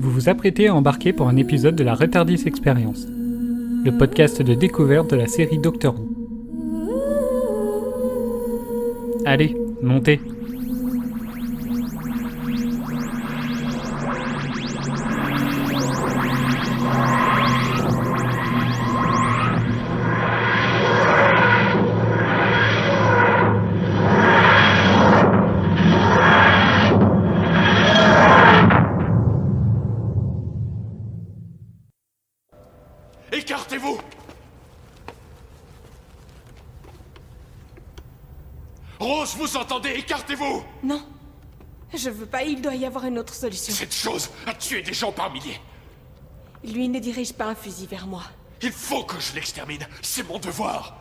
vous vous apprêtez à embarquer pour un épisode de la Retardis Experience, le podcast de découverte de la série Doctor Who. Allez, montez. Écartez-vous! Rose, vous entendez? Écartez-vous! Non, je veux pas, il doit y avoir une autre solution. Cette chose a tué des gens par milliers. Lui ne dirige pas un fusil vers moi. Il faut que je l'extermine, c'est mon devoir.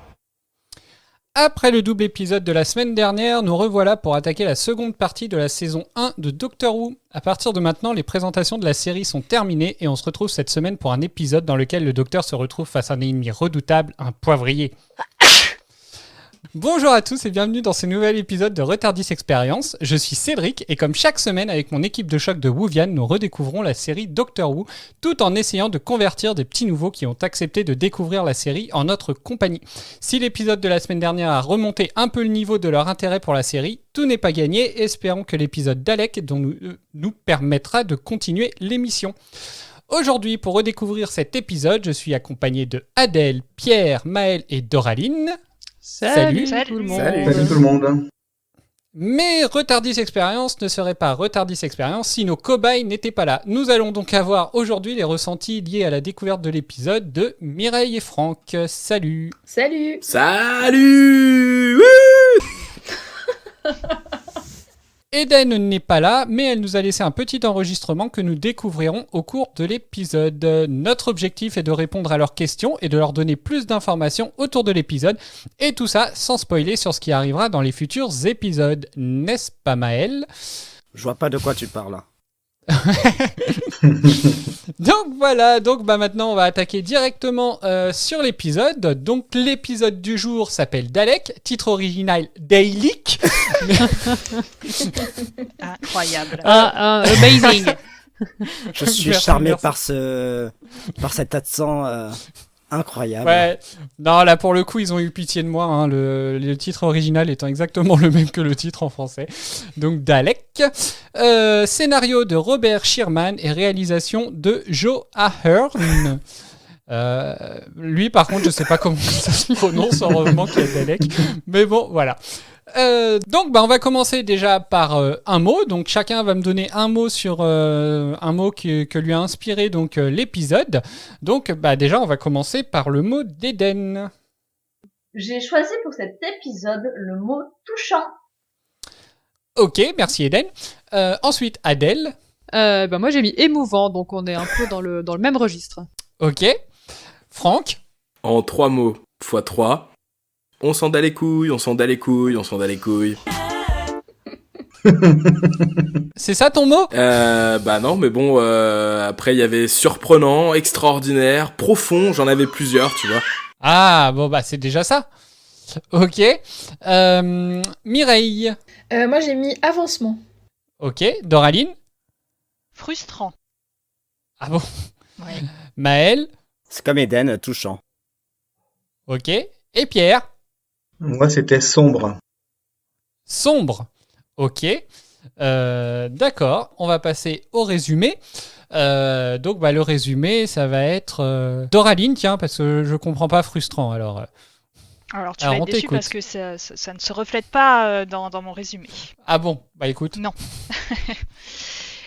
Après le double épisode de la semaine dernière, nous revoilà pour attaquer la seconde partie de la saison 1 de Doctor Who. À partir de maintenant, les présentations de la série sont terminées et on se retrouve cette semaine pour un épisode dans lequel le Docteur se retrouve face à un ennemi redoutable, un poivrier. Bonjour à tous et bienvenue dans ce nouvel épisode de Retardis Experience. Je suis Cédric et comme chaque semaine avec mon équipe de choc de Whovian, nous redécouvrons la série Doctor Who tout en essayant de convertir des petits nouveaux qui ont accepté de découvrir la série en notre compagnie. Si l'épisode de la semaine dernière a remonté un peu le niveau de leur intérêt pour la série, tout n'est pas gagné. Espérons que l'épisode d'Alec nous permettra de continuer l'émission. Aujourd'hui, pour redécouvrir cet épisode, je suis accompagné de Adèle, Pierre, Maël et Doraline. Salut tout le monde. Salut tout le monde. Mais Retardis Experience ne serait pas Retardis Experience si nos cobayes n'étaient pas là. Nous allons donc avoir aujourd'hui les ressentis liés à la découverte de l'épisode de Mireille et Franck. Salut. Salut. Salut. Eden n'est pas là, mais elle nous a laissé un petit enregistrement que nous découvrirons au cours de l'épisode. Notre objectif est de répondre à leurs questions et de leur donner plus d'informations autour de l'épisode, et tout ça sans spoiler sur ce qui arrivera dans les futurs épisodes. N'est-ce pas Maël ? Je vois pas de quoi tu parles. Donc voilà, maintenant on va attaquer directement sur l'épisode. Donc l'épisode du jour s'appelle Dalek, titre original Dalek. Incroyable. Amazing. Je suis Merci, charmé merci. par cet accent incroyable. Ouais, non là pour le coup ils ont eu pitié de moi, hein, le titre original étant exactement le même que le titre en français. Donc Dalek, scénario de Robert Shearman et réalisation de Joe Ahern. Lui par contre je sais pas comment ça se prononce, heureusement qu'il y a Dalek, mais bon voilà. Donc on va commencer déjà par un mot. Donc chacun va me donner un mot sur un mot que lui a inspiré donc l'épisode. Donc déjà on va commencer par le mot d'Eden. J'ai choisi pour cet épisode le mot touchant. Ok, merci Eden. Ensuite Adèle. Moi j'ai mis émouvant, donc on est un peu dans le même registre. Ok. Franck. En 3 mots, x 3. On s'en bat les couilles, on s'en bat les couilles, on s'en bat les couilles. C'est ça ton mot ? Non, mais bon, après il y avait surprenant, extraordinaire, profond, j'en avais plusieurs, tu vois. Ah, bon c'est déjà ça. Ok. Mireille. Moi j'ai mis avancement. Ok. Doraline. Frustrant. Ah bon. Ouais. Maël. C'est comme Eden, touchant. Ok. Et Pierre. Moi, c'était sombre. Sombre. Ok. D'accord. On va passer au résumé. Le résumé, ça va être Doraline, tiens, parce que je comprends pas frustrant. Alors Alors tu vas on être déçu t'écoute. parce que ça ne se reflète pas dans mon résumé. Ah bon, écoute. Non.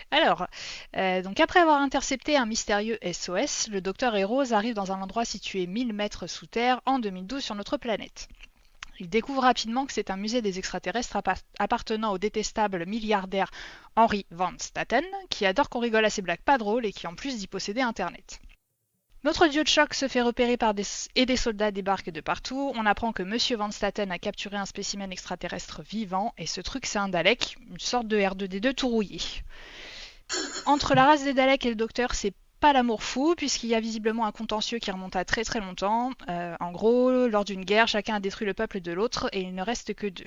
Alors, donc après avoir intercepté un mystérieux SOS, le docteur et Rose arrivent dans un endroit situé 1000 mètres sous terre en 2012 sur notre planète. Ils découvrent rapidement que c'est un musée des extraterrestres appartenant au détestable milliardaire Henry Van Staten, qui adore qu'on rigole à ses blagues pas drôles et qui en plus dit posséder Internet. Notre dieu de choc se fait repérer par des soldats débarquent de partout. On apprend que Monsieur Van Staten a capturé un spécimen extraterrestre vivant, et ce truc c'est un Dalek, une sorte de R2D2 tout rouillé. Entre la race des Daleks et le docteur, c'est pas l'amour fou, puisqu'il y a visiblement un contentieux qui remonte à très très longtemps. En gros, lors d'une guerre, chacun a détruit le peuple de l'autre, et il ne reste que 2.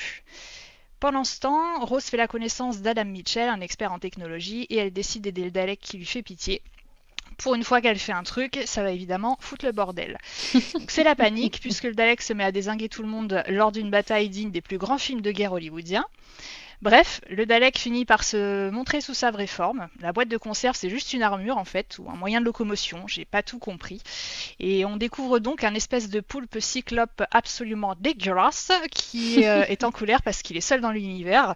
Pendant ce temps, Rose fait la connaissance d'Adam Mitchell, un expert en technologie, et elle décide d'aider le Dalek qui lui fait pitié. Pour une fois qu'elle fait un truc, ça va évidemment foutre le bordel. Donc c'est la panique, puisque le Dalek se met à dézinguer tout le monde lors d'une bataille digne des plus grands films de guerre hollywoodiens. Bref, le Dalek finit par se montrer sous sa vraie forme. La boîte de conserve, c'est juste une armure en fait, ou un moyen de locomotion, j'ai pas tout compris. Et on découvre donc un espèce de poulpe cyclope absolument dégueulasse qui est en colère parce qu'il est seul dans l'univers,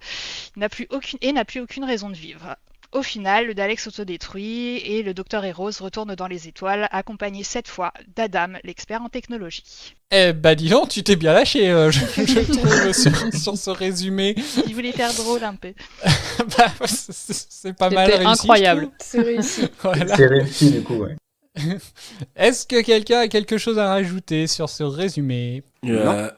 n'a plus aucune raison de vivre. Au final, le Dalek s'autodétruit et le Docteur et Rose retournent dans les étoiles, accompagnés cette fois d'Adam, l'expert en technologie. Eh bah dis donc, tu t'es bien lâché, je trouve, sur ce résumé. Il voulait faire drôle un peu. Bah, c'est pas mal C'était réussi. incroyable. C'est réussi. Voilà. C'est réussi du coup, ouais. Est-ce que quelqu'un a quelque chose à rajouter sur ce résumé?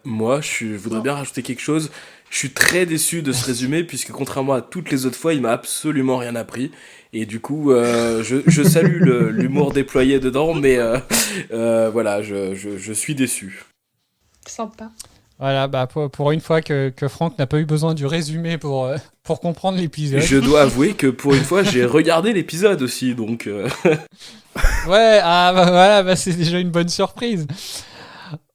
Moi, je voudrais bien rajouter quelque chose. Je suis très déçu de ce résumé, puisque contrairement à toutes les autres fois, il m'a absolument rien appris. Et du coup, je salue l'humour déployé dedans, mais voilà, je suis déçu. Sympa. Voilà, bah pour une fois que Franck n'a pas eu besoin du résumé pour comprendre l'épisode. Je dois avouer que pour une fois, j'ai regardé l'épisode aussi, donc... Ouais, ah bah voilà, bah c'est déjà une bonne surprise.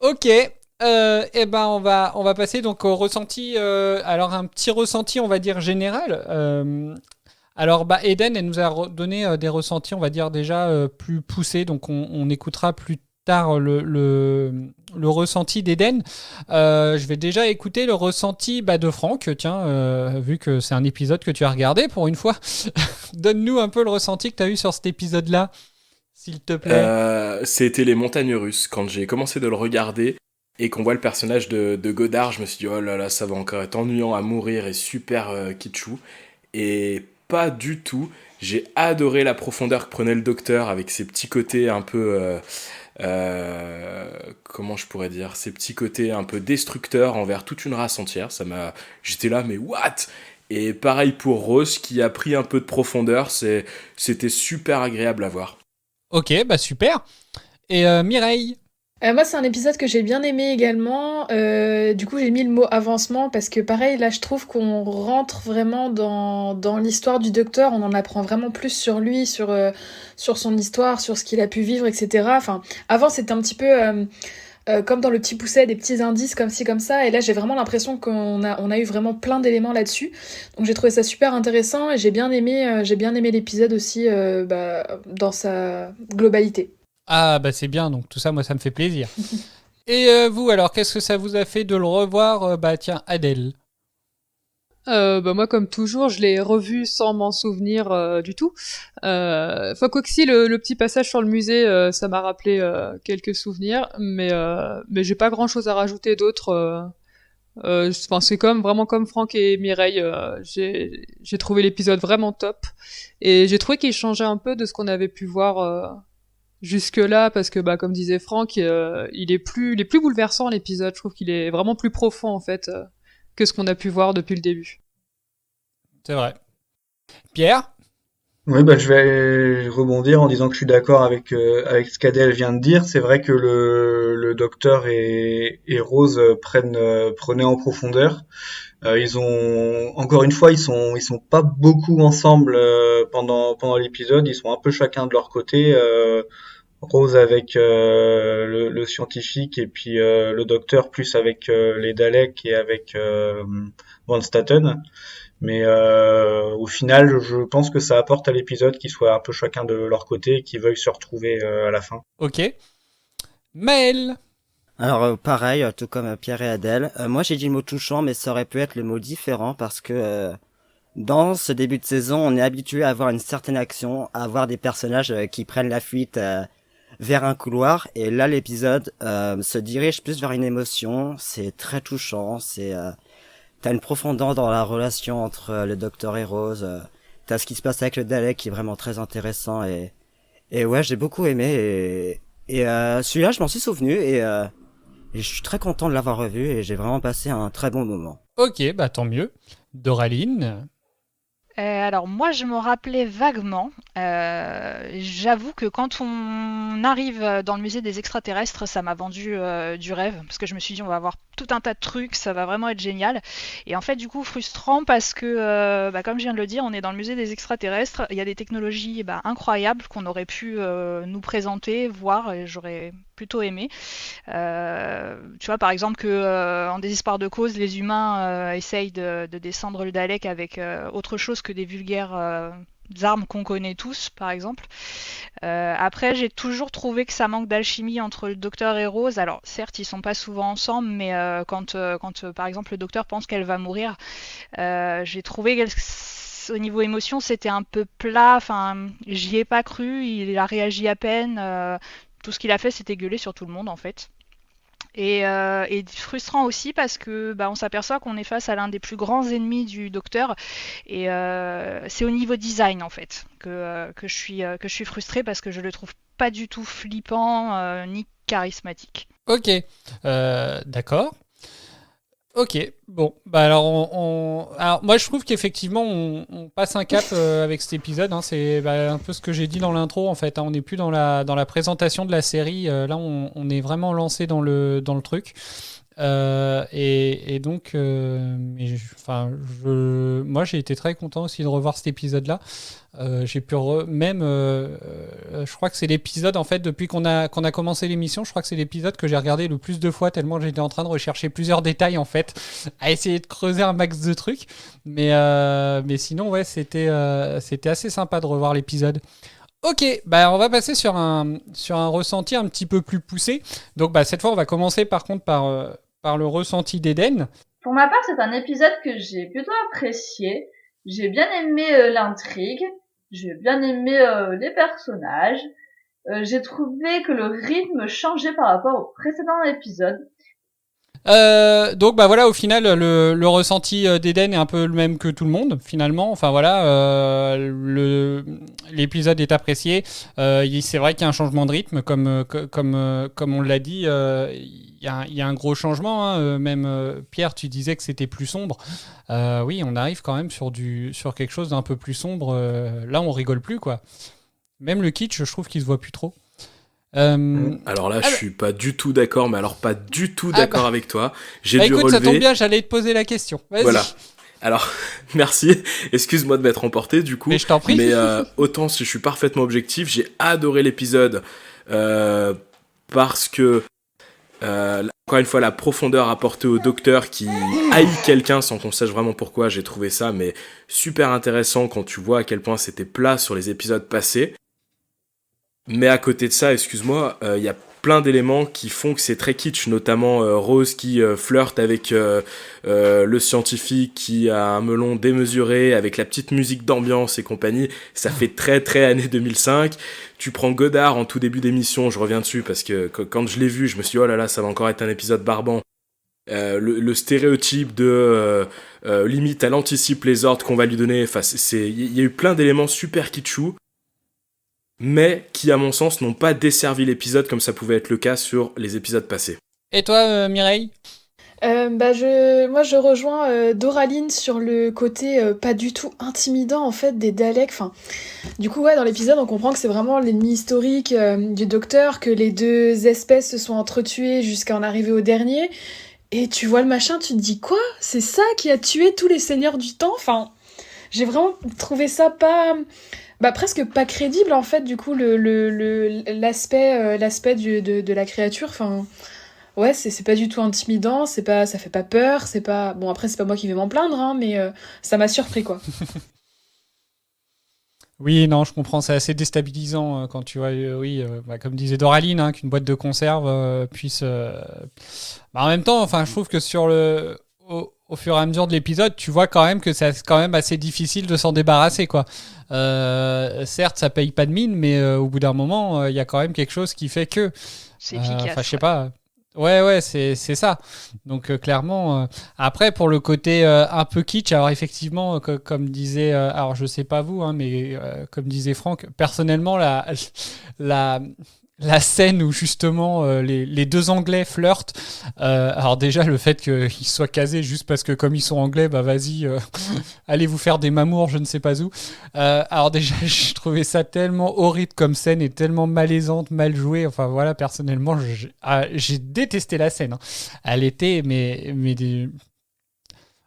Ok, et ben on va passer donc au ressenti. Alors un petit ressenti, on va dire général. Alors bah Eden, elle nous a donné des ressentis, on va dire déjà plus poussés, donc on écoutera plus tard le ressenti d'Eden. Je vais déjà écouter le ressenti de Franck, tiens, vu que c'est un épisode que tu as regardé pour une fois. Donne-nous un peu le ressenti que tu as eu sur cet épisode-là, s'il te plaît. C'était les montagnes russes. Quand j'ai commencé de le regarder et qu'on voit le personnage de Godard, je me suis dit, oh là là, ça va encore être ennuyant à mourir et super kitschou. Et pas du tout. J'ai adoré la profondeur que prenait le Docteur avec ses petits côtés un peu... comment je pourrais dire, ces petits côtés un peu destructeurs envers toute une race entière. J'étais là, mais what? Et pareil pour Rose qui a pris un peu de profondeur. C'était super agréable à voir. Ok, bah super. Et Mireille? Moi, c'est un épisode que j'ai bien aimé également. Du coup, j'ai mis le mot avancement parce que pareil, là, je trouve qu'on rentre vraiment dans l'histoire du Docteur. On en apprend vraiment plus sur lui, sur son histoire, sur ce qu'il a pu vivre, etc. Enfin, avant, c'était un petit peu comme dans Le Petit Pousset, des petits indices comme ci, comme ça. Et là, j'ai vraiment l'impression qu'on a eu vraiment plein d'éléments là-dessus. Donc, j'ai trouvé ça super intéressant et j'ai bien aimé l'épisode aussi dans sa globalité. Ah bah c'est bien, donc tout ça, moi ça me fait plaisir. Et vous alors, qu'est-ce que ça vous a fait de le revoir? Bah tiens, Adèle. Moi, comme toujours, je l'ai revu sans m'en souvenir du tout. Quoi que si, le petit passage sur le musée, ça m'a rappelé quelques souvenirs, mais j'ai pas grand-chose à rajouter d'autre. C'est vraiment comme Franck et Mireille. J'ai trouvé l'épisode vraiment top, et j'ai trouvé qu'il changeait un peu de ce qu'on avait pu voir jusque-là, parce que comme disait Franck, il est plus bouleversant l'épisode. Je trouve qu'il est vraiment plus profond en fait que ce qu'on a pu voir depuis le début. C'est vrai. Pierre? Oui, je vais rebondir en disant que je suis d'accord avec ce qu'Adèle vient de dire. C'est vrai que le Docteur et Rose prenaient en profondeur. Encore une fois, ils sont pas beaucoup ensemble pendant l'épisode. Ils sont un peu chacun de leur côté. Rose avec le scientifique et puis le Docteur plus avec les Daleks et avec Van Staten. Mais au final, je pense que ça apporte à l'épisode qu'ils soient un peu chacun de leur côté et qu'ils veuillent se retrouver à la fin. Ok. Maël? Alors pareil, tout comme Pierre et Adèle, moi j'ai dit le mot touchant, mais ça aurait pu être le mot différent parce que dans ce début de saison, on est habitué à avoir une certaine action, à avoir des personnages qui prennent la fuite vers un couloir, et là l'épisode se dirige plus vers une émotion. C'est très touchant, t'as une profondeur dans la relation entre le Docteur et Rose, t'as ce qui se passe avec le Dalek qui est vraiment très intéressant, et ouais, j'ai beaucoup aimé, et celui-là je m'en suis souvenu, et je suis très content de l'avoir revu, et j'ai vraiment passé un très bon moment. Ok, bah tant mieux. Doraline? Alors moi je me rappelais vaguement, j'avoue que quand on arrive dans le musée des extraterrestres, ça m'a vendu du rêve, parce que je me suis dit on va avoir tout un tas de trucs, ça va vraiment être génial. Et en fait, du coup, frustrant parce que, comme je viens de le dire, on est dans le musée des extraterrestres, il y a des technologies incroyables qu'on aurait pu nous présenter, voir, et j'aurais plutôt aimé. Tu vois, par exemple, que en désespoir de cause, les humains essayent de descendre le Dalek avec autre chose que des vulgaires armes qu'on connaît tous, par exemple. Après, j'ai toujours trouvé que ça manque d'alchimie entre le docteur et Rose. Alors, certes, ils sont pas souvent ensemble, mais quand par exemple, le docteur pense qu'elle va mourir, j'ai trouvé qu'au niveau émotion, c'était un peu plat. Enfin, j'y ai pas cru. Il a réagi à peine. Tout ce qu'il a fait, c'était gueuler sur tout le monde, en fait. Et frustrant aussi parce que on s'aperçoit qu'on est face à l'un des plus grands ennemis du docteur et c'est au niveau design en fait que je suis frustrée parce que je le trouve pas du tout flippant ni charismatique. Ok, d'accord. Ok, bon, alors moi je trouve qu'effectivement on passe un cap avec cet épisode, hein. C'est un peu ce que j'ai dit dans l'intro en fait, hein. On n'est plus dans la présentation de la série, là on est vraiment lancé dans le truc. Et donc, moi j'ai été très content aussi de revoir cet épisode-là. J'ai pu je crois que c'est l'épisode en fait depuis qu'on a commencé l'émission. Je crois que c'est l'épisode que j'ai regardé le plus de fois tellement j'étais en train de rechercher plusieurs détails en fait, à essayer de creuser un max de trucs. Mais sinon ouais, c'était assez sympa de revoir l'épisode. Ok, on va passer sur un ressenti un petit peu plus poussé. Donc cette fois on va commencer par contre par le ressenti d'Eden. Pour ma part, c'est un épisode que j'ai plutôt apprécié. J'ai bien aimé l'intrigue, j'ai bien aimé les personnages. J'ai trouvé que le rythme changeait par rapport au précédent épisode. Donc voilà, au final le ressenti d'Eden est un peu le même que tout le monde finalement. Enfin voilà, l'épisode est apprécié. C'est vrai qu'il y a un changement de rythme comme on l'a dit. Il y a un gros changement, hein. Même Pierre, tu disais que c'était plus sombre. Oui, on arrive quand même sur quelque chose d'un peu plus sombre. Là, on rigole plus quoi. Même le kitsch, je trouve qu'il se voit plus trop. Alors là, je suis pas du tout d'accord, mais alors pas du tout d'accord avec toi. J'ai dû écoute, relever. Ça tombe bien, j'allais te poser la question. Vas-y. Voilà. Alors, merci. Excuse-moi de m'être emporté, du coup. Mais je t'en prie. Mais autant si je suis parfaitement objectif, j'ai adoré l'épisode parce que encore une fois, la profondeur apportée au docteur qui haït quelqu'un sans qu'on sache vraiment pourquoi, j'ai trouvé ça mais super intéressant quand tu vois à quel point c'était plat sur les épisodes passés. Mais à côté de ça, excuse-moi, y a plein d'éléments qui font que c'est très kitsch, notamment Rose qui flirte avec le scientifique qui a un melon démesuré, avec la petite musique d'ambiance et compagnie. Ça fait très très années 2005. Tu prends Godard en tout début d'émission, je reviens dessus parce que quand je l'ai vu, je me suis dit oh là là, ça va encore être un épisode barbant. Le stéréotype de limite elle anticipe les ordres qu'on va lui donner. Enfin, il y a eu plein d'éléments super kitschou, mais qui, à mon sens, n'ont pas desservi l'épisode comme ça pouvait être le cas sur les épisodes passés. Et toi, Mireille ? Moi je rejoins Doraline sur le côté pas du tout intimidant en fait des Daleks. Enfin, du coup ouais, dans l'épisode on comprend que c'est vraiment l'ennemi historique du docteur, que les deux espèces se sont entretuées jusqu'à en arriver au dernier. Et tu vois le machin, tu te dis quoi ? C'est ça qui a tué tous les seigneurs du temps ? Enfin, j'ai vraiment trouvé ça pas... presque pas crédible en fait, du coup l'aspect de la créature. Enfin, ouais, c'est pas du tout intimidant, ça fait pas peur, c'est pas... Bon, après, c'est pas moi qui vais m'en plaindre, hein, mais ça m'a surpris, quoi. Oui, non, je comprends, c'est assez déstabilisant quand tu vois, comme disait Doraline, hein, qu'une boîte de conserve puisse... en même temps, enfin, je trouve que au fur et à mesure de l'épisode, tu vois quand même que c'est quand même assez difficile de s'en débarrasser, quoi. Certes, ça paye pas de mine, mais au bout d'un moment, il y a quand même quelque chose qui fait que... C'est efficace. Enfin, je sais pas... Ouais, c'est ça. Donc clairement, après pour le côté un peu kitsch, alors effectivement, comme disait, alors je sais pas vous, hein, mais comme disait Franck, personnellement la la scène où justement les deux Anglais flirtent. Alors déjà le fait qu'ils soient casés juste parce que comme ils sont anglais, bah vas-y, allez vous faire des mamours, je ne sais pas où. Alors déjà je trouvais ça tellement horrible comme scène et tellement malaisante, mal jouée. Enfin voilà, personnellement j'ai détesté la scène. Hein. Elle était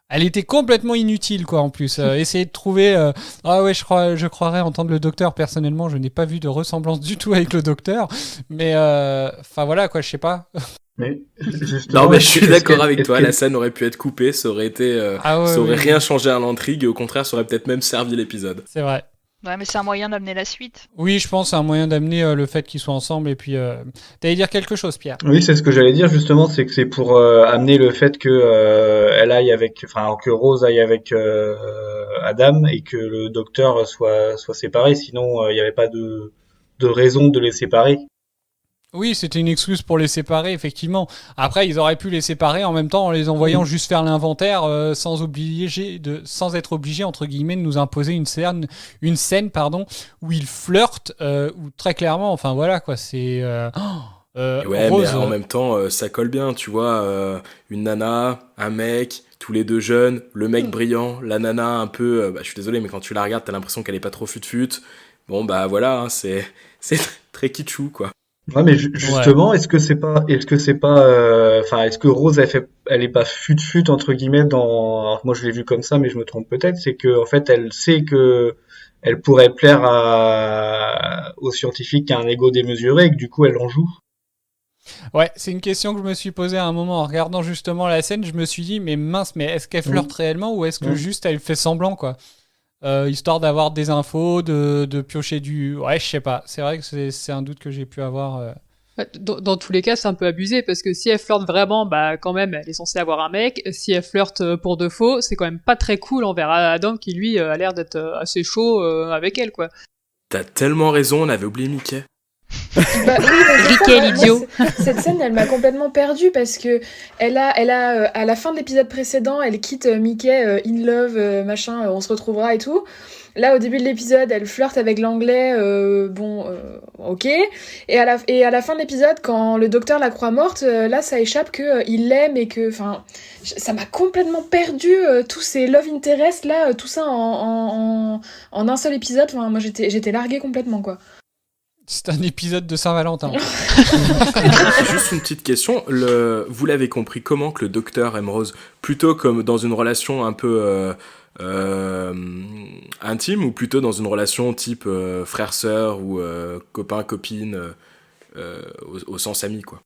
elle était complètement inutile, quoi, en plus. Essayer de trouver... Ah ouais, je croirais entendre le docteur. Personnellement, je n'ai pas vu de ressemblance du tout avec le docteur. Mais, enfin, voilà, quoi, je sais pas. Mais justement, Non, mais je suis d'accord avec est-ce toi. que- La scène aurait pu être coupée. Ça aurait été, Ah ouais, ça aurait ouais, rien changé à l'intrigue. Et au contraire, ça aurait peut-être même servi l'épisode. c'est vrai. Ouais, mais c'est un moyen d'amener la suite. Oui, je pense que c'est un moyen d'amener le fait qu'ils soient ensemble. Et puis, t'allais dire quelque chose, Pierre? Oui, c'est ce que j'allais dire justement, c'est que c'est pour amener le fait que elle aille avec, enfin que Rose aille avec Adam et que le docteur soit séparé. Sinon, il n'y avait pas de raison de les séparer. Oui, c'était une excuse pour les séparer, effectivement. Après, ils auraient pu les séparer en même temps en les envoyant juste faire l'inventaire sans être obligés, entre guillemets, de nous imposer une scène, où ils flirtent, où très clairement, enfin voilà, quoi, c'est... Ouais, Rose, mais en même temps, ça colle bien, tu vois. Une nana, un mec, tous les deux jeunes, le mec brillant, la nana un peu... bah, je suis désolé, mais quand tu la regardes, t'as l'impression qu'elle est pas trop fut-fut. Bon, bah voilà, hein, c'est très kitschou, quoi. Ouais, mais justement, est-ce que c'est pas, enfin, est-ce que Rose elle est pas fut-fut entre guillemets dans, alors moi je l'ai vu comme ça, mais je me trompe peut-être, c'est que en fait elle sait que elle pourrait plaire aux scientifiques qui a un ego démesuré et que du coup elle en joue. Ouais, c'est une question que je me suis posée à un moment en regardant justement la scène. Je me suis dit, mais mince, mais est-ce qu'elle flirte réellement ou est-ce que juste elle fait semblant, quoi? Histoire d'avoir des infos, de piocher du... Ouais, je sais pas. C'est vrai que c'est un doute que j'ai pu avoir. Dans tous les cas, c'est un peu abusé parce que si elle flirte vraiment, bah quand même, elle est censée avoir un mec. Si elle flirte pour de faux, c'est quand même pas très cool envers Adam qui lui a l'air d'être assez chaud avec elle, quoi. T'as tellement raison, on avait oublié Mickey. Bah, oui, mais c'est Ricky ça, est moi, l'idiot. cette scène, elle m'a complètement perdue parce que à la fin de l'épisode précédent, elle quitte Mickey, in love, machin, on se retrouvera et tout. Là, au début de l'épisode, elle flirte avec l'anglais, ok. Et à la fin de l'épisode, quand le docteur la croit morte, là, ça échappe que il l'aime et que, enfin, ça m'a complètement perdu tous ces love interest là, tout ça en un seul épisode. Enfin, moi, j'étais larguée complètement, quoi. C'est un épisode de Saint-Valentin. Juste une petite question. Vous l'avez compris comment que le docteur aime Rose? Plutôt comme dans une relation un peu intime ou plutôt dans une relation type frère-sœur ou copain-copine au sens ami, quoi?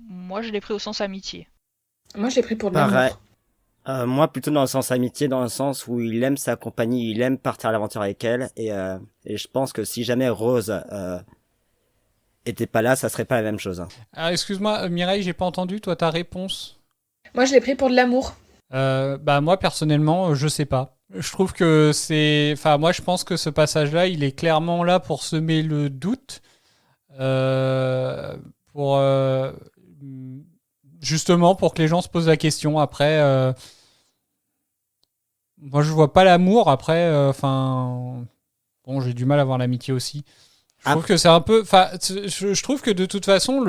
Moi, je l'ai pris au sens amitié. Moi, je l'ai pris pour de Pareil. l'amour. Moi, plutôt dans le sens amitié, dans le sens où il aime sa compagnie, il aime partir à l'aventure avec elle, et je pense que si jamais Rose était pas là, ça serait pas la même chose. Hein. Alors, excuse-moi, Mireille, j'ai pas entendu, toi, ta réponse. Moi, je l'ai pris pour de l'amour. Bah, moi, personnellement, je sais pas. Je trouve que c'est... Enfin, moi, je pense que ce passage-là, il est clairement là pour semer le doute. Pour... justement, pour que les gens se posent la question. Après... Moi, je vois pas l'amour. Après, enfin, bon, j'ai du mal à voir l'amitié aussi. Je trouve que c'est un peu. Enfin, je trouve que de toute façon,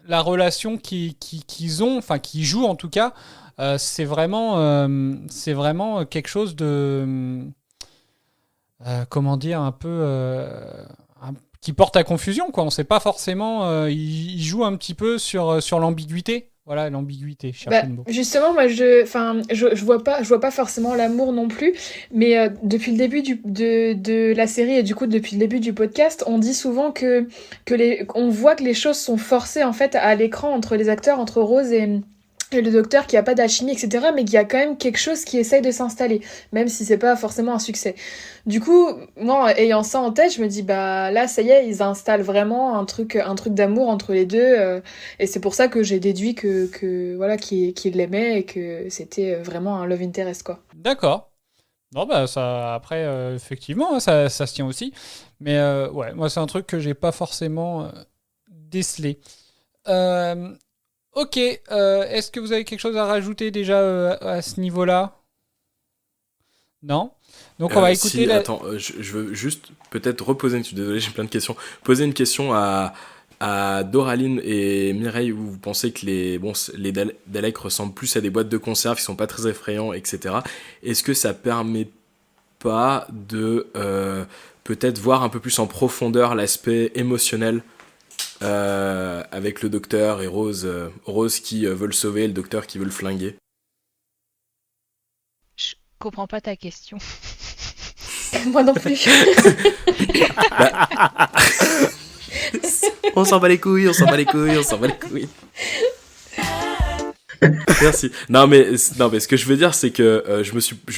la relation qu'ils ont, enfin, qu'ils jouent en tout cas, c'est vraiment quelque chose de, comment dire, un peu, qui porte à confusion, quoi. On sait pas forcément. Ils jouent un petit peu sur l'ambiguïté. Voilà, l'ambiguïté, cherchez Bah, le mot. justement, moi, je vois pas forcément l'amour non plus, mais depuis le début de la série et du coup depuis le début du podcast, on dit souvent on voit que les choses sont forcées en fait à l'écran entre les acteurs, entre Rose et le docteur, qu'il n'y a pas d'alchimie, etc., mais qu'il y a quand même quelque chose qui essaye de s'installer, même si c'est pas forcément un succès. Du coup, moi, ayant ça en tête, je me dis, bah là, ça y est, ils installent vraiment un truc d'amour entre les deux, et c'est pour ça que j'ai déduit voilà, qu'il l'aimait et que c'était vraiment un love interest, quoi. D'accord. Non, bah, ça, après, effectivement, hein, ça se tient aussi. Mais ouais, moi, c'est un truc que j'ai pas forcément décelé. Ok, est-ce que vous avez quelque chose à rajouter déjà à ce niveau-là? Non. Donc on va écouter si, la... Attends, je veux juste peut-être reposer une... Désolé, j'ai plein de questions. Poser une question à Doraline et Mireille, où vous pensez que les Daleks ressemblent plus à des boîtes de conserve, qui sont pas très effrayants, etc. Est-ce que ça permet pas de peut-être voir un peu plus en profondeur l'aspect émotionnel avec le docteur et Rose qui veut le sauver et le docteur qui veut le flinguer? Je comprends pas ta question. Moi non plus. On s'en bat les couilles. Merci. Non mais ce que je veux dire, c'est que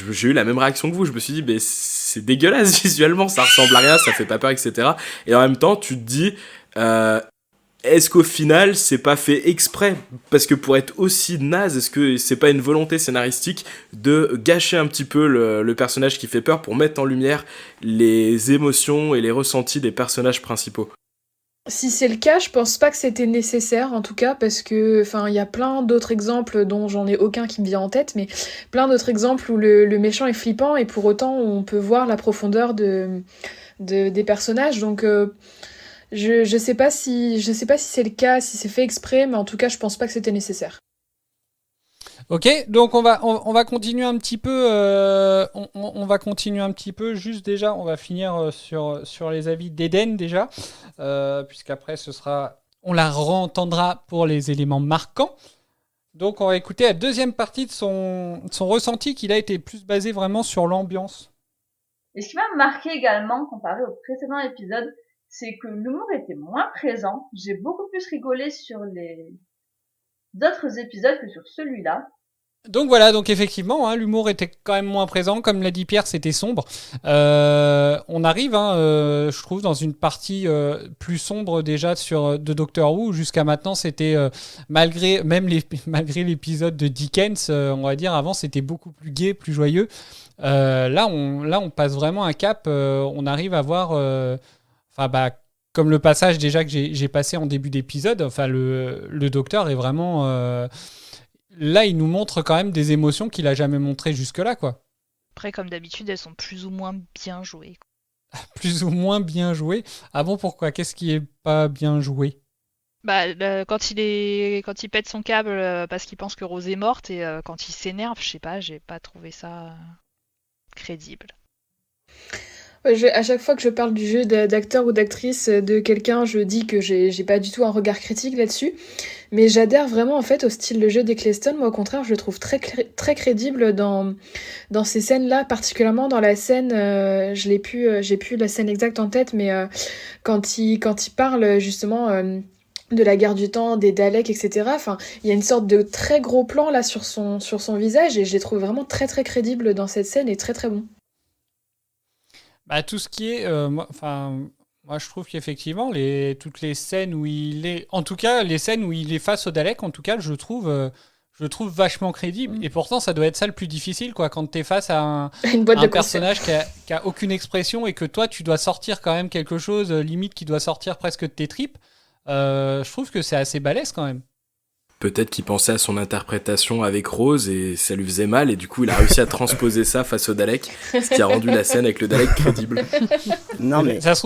j'ai eu la même réaction que vous. Je me suis dit, mais c'est dégueulasse visuellement, ça ressemble à rien, ça fait pas peur, etc. Et en même temps, tu te dis, est-ce qu'au final, c'est pas fait exprès? Parce que pour être aussi naze, est-ce que c'est pas une volonté scénaristique de gâcher un petit peu le personnage qui fait peur pour mettre en lumière les émotions et les ressentis des personnages principaux? Si c'est le cas, je pense pas que c'était nécessaire, en tout cas, parce que, enfin, il y a plein d'autres exemples dont j'en ai aucun qui me vient en tête, mais plein d'autres exemples où le méchant est flippant et pour autant on peut voir la profondeur des personnages. Donc, je sais pas si c'est le cas, si c'est fait exprès, mais en tout cas, je pense pas que c'était nécessaire. Ok, donc on va continuer un petit peu. On va continuer un petit peu. Juste déjà, on va finir sur les avis d'Eden déjà, puisqu'après on la re-entendra pour les éléments marquants. Donc on va écouter la deuxième partie de son ressenti, qu'il a été plus basé vraiment sur l'ambiance. Et ce qui m'a marqué également, comparé au précédent épisode, c'est que l'humour était moins présent. J'ai beaucoup plus rigolé sur les d'autres épisodes que sur celui-là. Donc voilà, donc effectivement, l'humour était quand même moins présent. Comme l'a dit Pierre, c'était sombre. On arrive, je trouve, dans une partie plus sombre déjà de Doctor Who. Jusqu'à maintenant, c'était, malgré l'épisode de Dickens, on va dire, avant, c'était beaucoup plus gai, plus joyeux. Là, on passe vraiment un cap. On arrive à voir... comme le passage déjà que j'ai passé en début d'épisode, enfin, le Docteur est vraiment... Là, il nous montre quand même des émotions qu'il a jamais montrées jusque-là, quoi. Après, comme d'habitude, elles sont plus ou moins bien jouées. Plus ou moins bien jouées. Ah bon, pourquoi? Qu'est-ce qui est pas bien joué? Quand il pète son câble parce qu'il pense que Rose est morte et quand il s'énerve, je sais pas, j'ai pas trouvé ça crédible. À chaque fois que je parle du jeu d'acteur ou d'actrice de quelqu'un, je dis que j'ai pas du tout un regard critique là-dessus. Mais j'adhère vraiment en fait au style de jeu d'Eccleston. Moi au contraire, je le trouve très crédible dans ces scènes-là, particulièrement dans la scène, j'ai plus la scène exacte en tête, mais quand il parle justement de la guerre du temps, des Daleks, etc. Enfin, il y a une sorte de très gros plan là sur son visage et je les trouve vraiment très très crédibles dans cette scène et très très bon. Bah, tout ce qui est... moi, je trouve qu'effectivement, toutes les scènes où il est... En tout cas, les scènes où il est face au Dalek, en tout cas, je le trouve vachement crédible. Et pourtant, ça doit être ça le plus difficile, quoi, quand t'es face à un personnage qui a aucune expression et que toi, tu dois sortir quand même quelque chose, limite qui doit sortir presque de tes tripes. Je trouve que c'est assez balèze, quand même. Peut-être qu'il pensait à son interprétation avec Rose et ça lui faisait mal et du coup il a réussi à transposer ça face au Dalek, ce qui a rendu la scène avec le Dalek crédible. Non mais ça se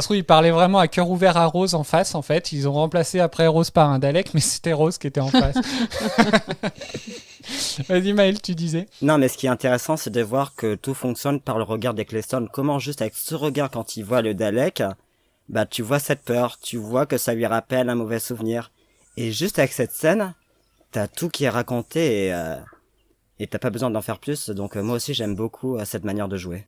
trouve il parlait vraiment à cœur ouvert à Rose en face en fait. Ils ont remplacé après Rose par un Dalek, mais c'était Rose qui était en face. Vas-y Maël, tu disais. Non mais ce qui est intéressant c'est de voir que tout fonctionne par le regard d'Eccleston. Comment juste avec ce regard quand il voit le Dalek, bah tu vois cette peur, tu vois que ça lui rappelle un mauvais souvenir. Et juste avec cette scène, t'as tout qui est raconté et t'as pas besoin d'en faire plus. Donc moi aussi j'aime beaucoup cette manière de jouer.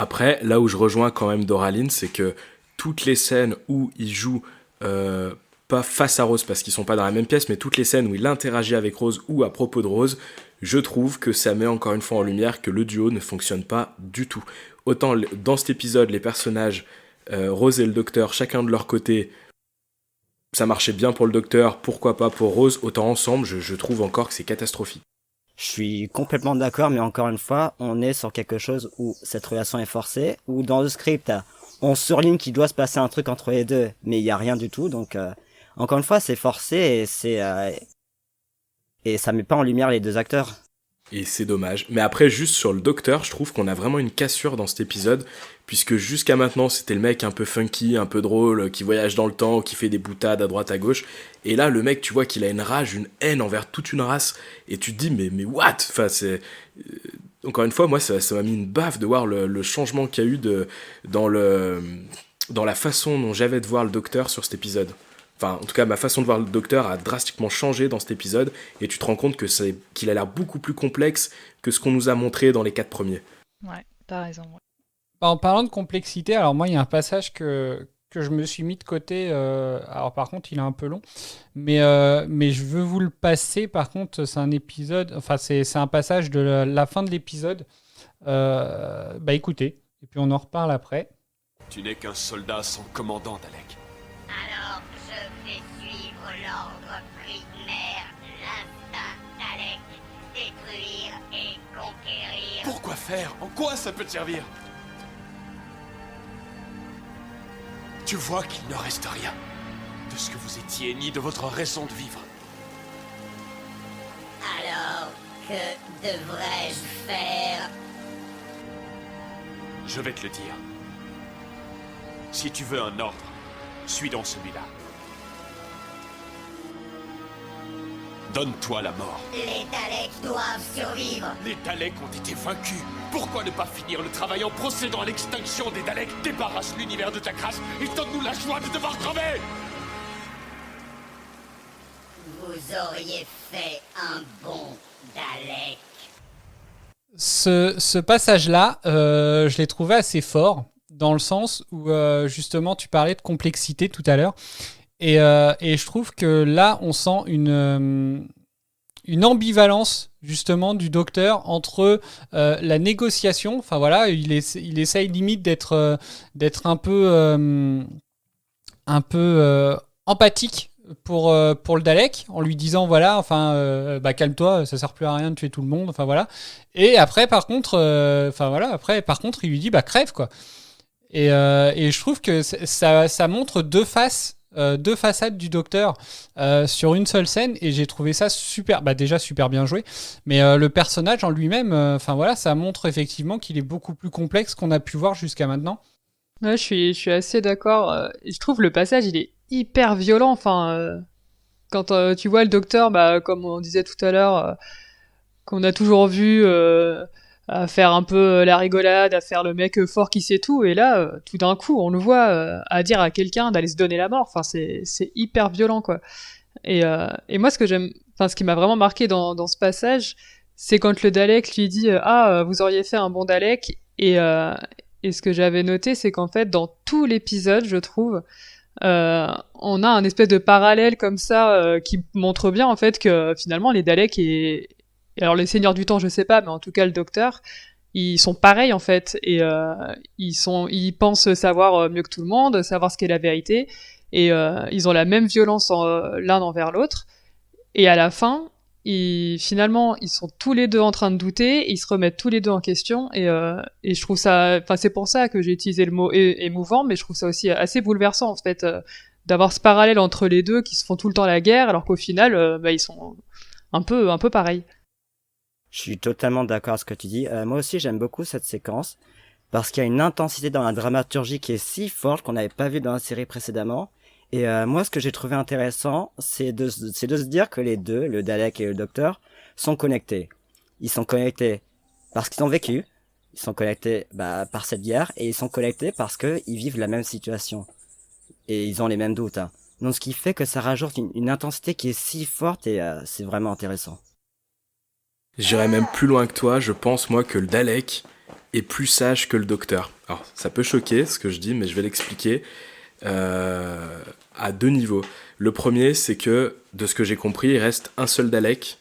Après, là où je rejoins quand même Doraline, c'est que toutes les scènes où il joue pas face à Rose parce qu'ils sont pas dans la même pièce, mais toutes les scènes où il interagit avec Rose ou à propos de Rose, je trouve que ça met encore une fois en lumière que le duo ne fonctionne pas du tout. Autant dans cet épisode, les personnages, Rose et le docteur, chacun de leur côté, ça marchait bien pour le docteur, pourquoi pas pour Rose, autant ensemble, je trouve encore que c'est catastrophique. Je suis complètement d'accord, mais encore une fois, on est sur quelque chose où cette relation est forcée, où dans le script, on surligne qu'il doit se passer un truc entre les deux, mais il y a rien du tout, donc encore une fois, c'est forcé et ça met pas en lumière les deux acteurs. Et c'est dommage. Mais après, juste sur le docteur, je trouve qu'on a vraiment une cassure dans cet épisode, puisque jusqu'à maintenant, c'était le mec un peu funky, un peu drôle, qui voyage dans le temps, qui fait des boutades à droite à gauche. Et là, le mec, tu vois qu'il a une rage, une haine envers toute une race, et tu te dis, mais what? Enfin, c'est... Encore une fois, moi, ça m'a mis une baffe de voir le changement qu'il y a eu dans la façon dont j'avais de voir le docteur sur cet épisode. Enfin, en tout cas, ma façon de voir le docteur a drastiquement changé dans cet épisode, et tu te rends compte qu'il a l'air beaucoup plus complexe que ce qu'on nous a montré dans les 4 premiers. Ouais, t'as raison. Ouais. En parlant de complexité, alors moi, il y a un passage que je me suis mis de côté. Alors par contre, il est un peu long, mais je veux vous le passer. Par contre, c'est un épisode, enfin c'est un passage de la fin de l'épisode. Bah écoutez, et puis on en reparle après. Tu n'es qu'un soldat sans commandant, Dalek. Alors, je vais suivre l'ordre primaire, l'instinct Dalek, détruire et conquérir. Pourquoi faire? En quoi ça peut te servir? Tu vois qu'il ne reste rien de ce que vous étiez, ni de votre raison de vivre. Alors, que devrais-je faire? Je vais te le dire. Si tu veux un ordre, suis donc celui-là. Donne-toi la mort. Les Daleks doivent survivre. Les Daleks ont été vaincus. Pourquoi ne pas finir le travail en procédant à l'extinction des Daleks? Débarrasse l'univers de ta crasse et donne-nous la joie de devoir crever. Vous auriez fait un bon Dalek. Ce passage-là, je l'ai trouvé assez fort, dans le sens où justement tu parlais de complexité tout à l'heure. Et je trouve que là, on sent une ambivalence justement du docteur entre la négociation. Enfin voilà, il essaye limite d'être un peu empathique pour le Dalek, en lui disant voilà, enfin calme-toi, ça sert plus à rien de tuer tout le monde. Enfin voilà. Et après par contre, il lui dit crève quoi. Et je trouve que ça montre deux façades du docteur sur une seule scène, et j'ai trouvé ça déjà super bien joué, mais le personnage en lui-même, ça montre effectivement qu'il est beaucoup plus complexe qu'on a pu voir jusqu'à maintenant. Ouais, je suis assez d'accord. Je trouve le passage, il est hyper violent. Quand tu vois le docteur, comme on disait tout à l'heure, qu'on a toujours vu à faire un peu la rigolade, à faire le mec fort qui sait tout, et là, tout d'un coup, on le voit à dire à quelqu'un d'aller se donner la mort. Enfin, c'est hyper violent, quoi. Et moi, ce qui m'a vraiment marqué dans ce passage, c'est quand le Dalek lui dit vous auriez fait un bon Dalek. Et ce que j'avais noté, c'est qu'en fait, dans tout l'épisode, je trouve, on a un espèce de parallèle comme ça qui montre bien en fait que finalement les Daleks et alors les Seigneurs du Temps je sais pas, mais en tout cas le Docteur, ils sont pareils en fait, et ils pensent savoir mieux que tout le monde, savoir ce qu'est la vérité, et ils ont la même violence l'un envers l'autre, et à la fin finalement ils sont tous les deux en train de douter, ils se remettent tous les deux en question, et je trouve ça, c'est pour ça que j'ai utilisé le mot émouvant, mais je trouve ça aussi assez bouleversant en fait, d'avoir ce parallèle entre les deux qui se font tout le temps la guerre, alors qu'au final ils sont un peu pareils. Je suis totalement d'accord avec ce que tu dis. Moi aussi, j'aime beaucoup cette séquence parce qu'il y a une intensité dans la dramaturgie qui est si forte qu'on n'avait pas vu dans la série précédemment. Et moi, ce que j'ai trouvé intéressant, c'est de se dire que les deux, le Dalek et le Docteur, sont connectés. Ils sont connectés parce qu'ils ont vécu, ils sont connectés par cette guerre, et ils sont connectés parce qu'ils vivent la même situation. Et ils ont les mêmes doutes. Hein. Donc ce qui fait que ça rajoute une intensité qui est si forte, et c'est vraiment intéressant. J'irais même plus loin que toi, je pense moi que le Dalek est plus sage que le Docteur. Alors ça peut choquer ce que je dis, mais je vais l'expliquer à deux niveaux. Le premier, c'est que, de ce que j'ai compris, il reste un seul Dalek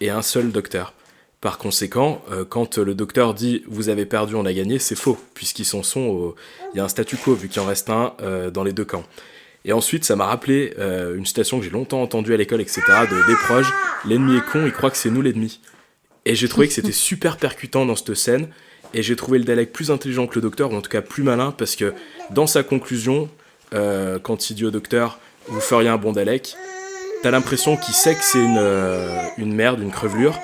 et un seul Docteur. Par conséquent, quand le Docteur dit « vous avez perdu, on a gagné », c'est faux, puisqu'ils il y a un statu quo, vu qu'il en reste un dans les deux camps. Et ensuite, ça m'a rappelé une citation que j'ai longtemps entendue à l'école, etc., de Desproges, « l'ennemi est con, il croit que c'est nous l'ennemi ». Et j'ai trouvé que c'était super percutant dans cette scène, et j'ai trouvé le Dalek plus intelligent que le Docteur, ou en tout cas plus malin, parce que dans sa conclusion, quand il dit au Docteur « vous feriez un bon Dalek », t'as l'impression qu'il sait que c'est une merde, une crevelure,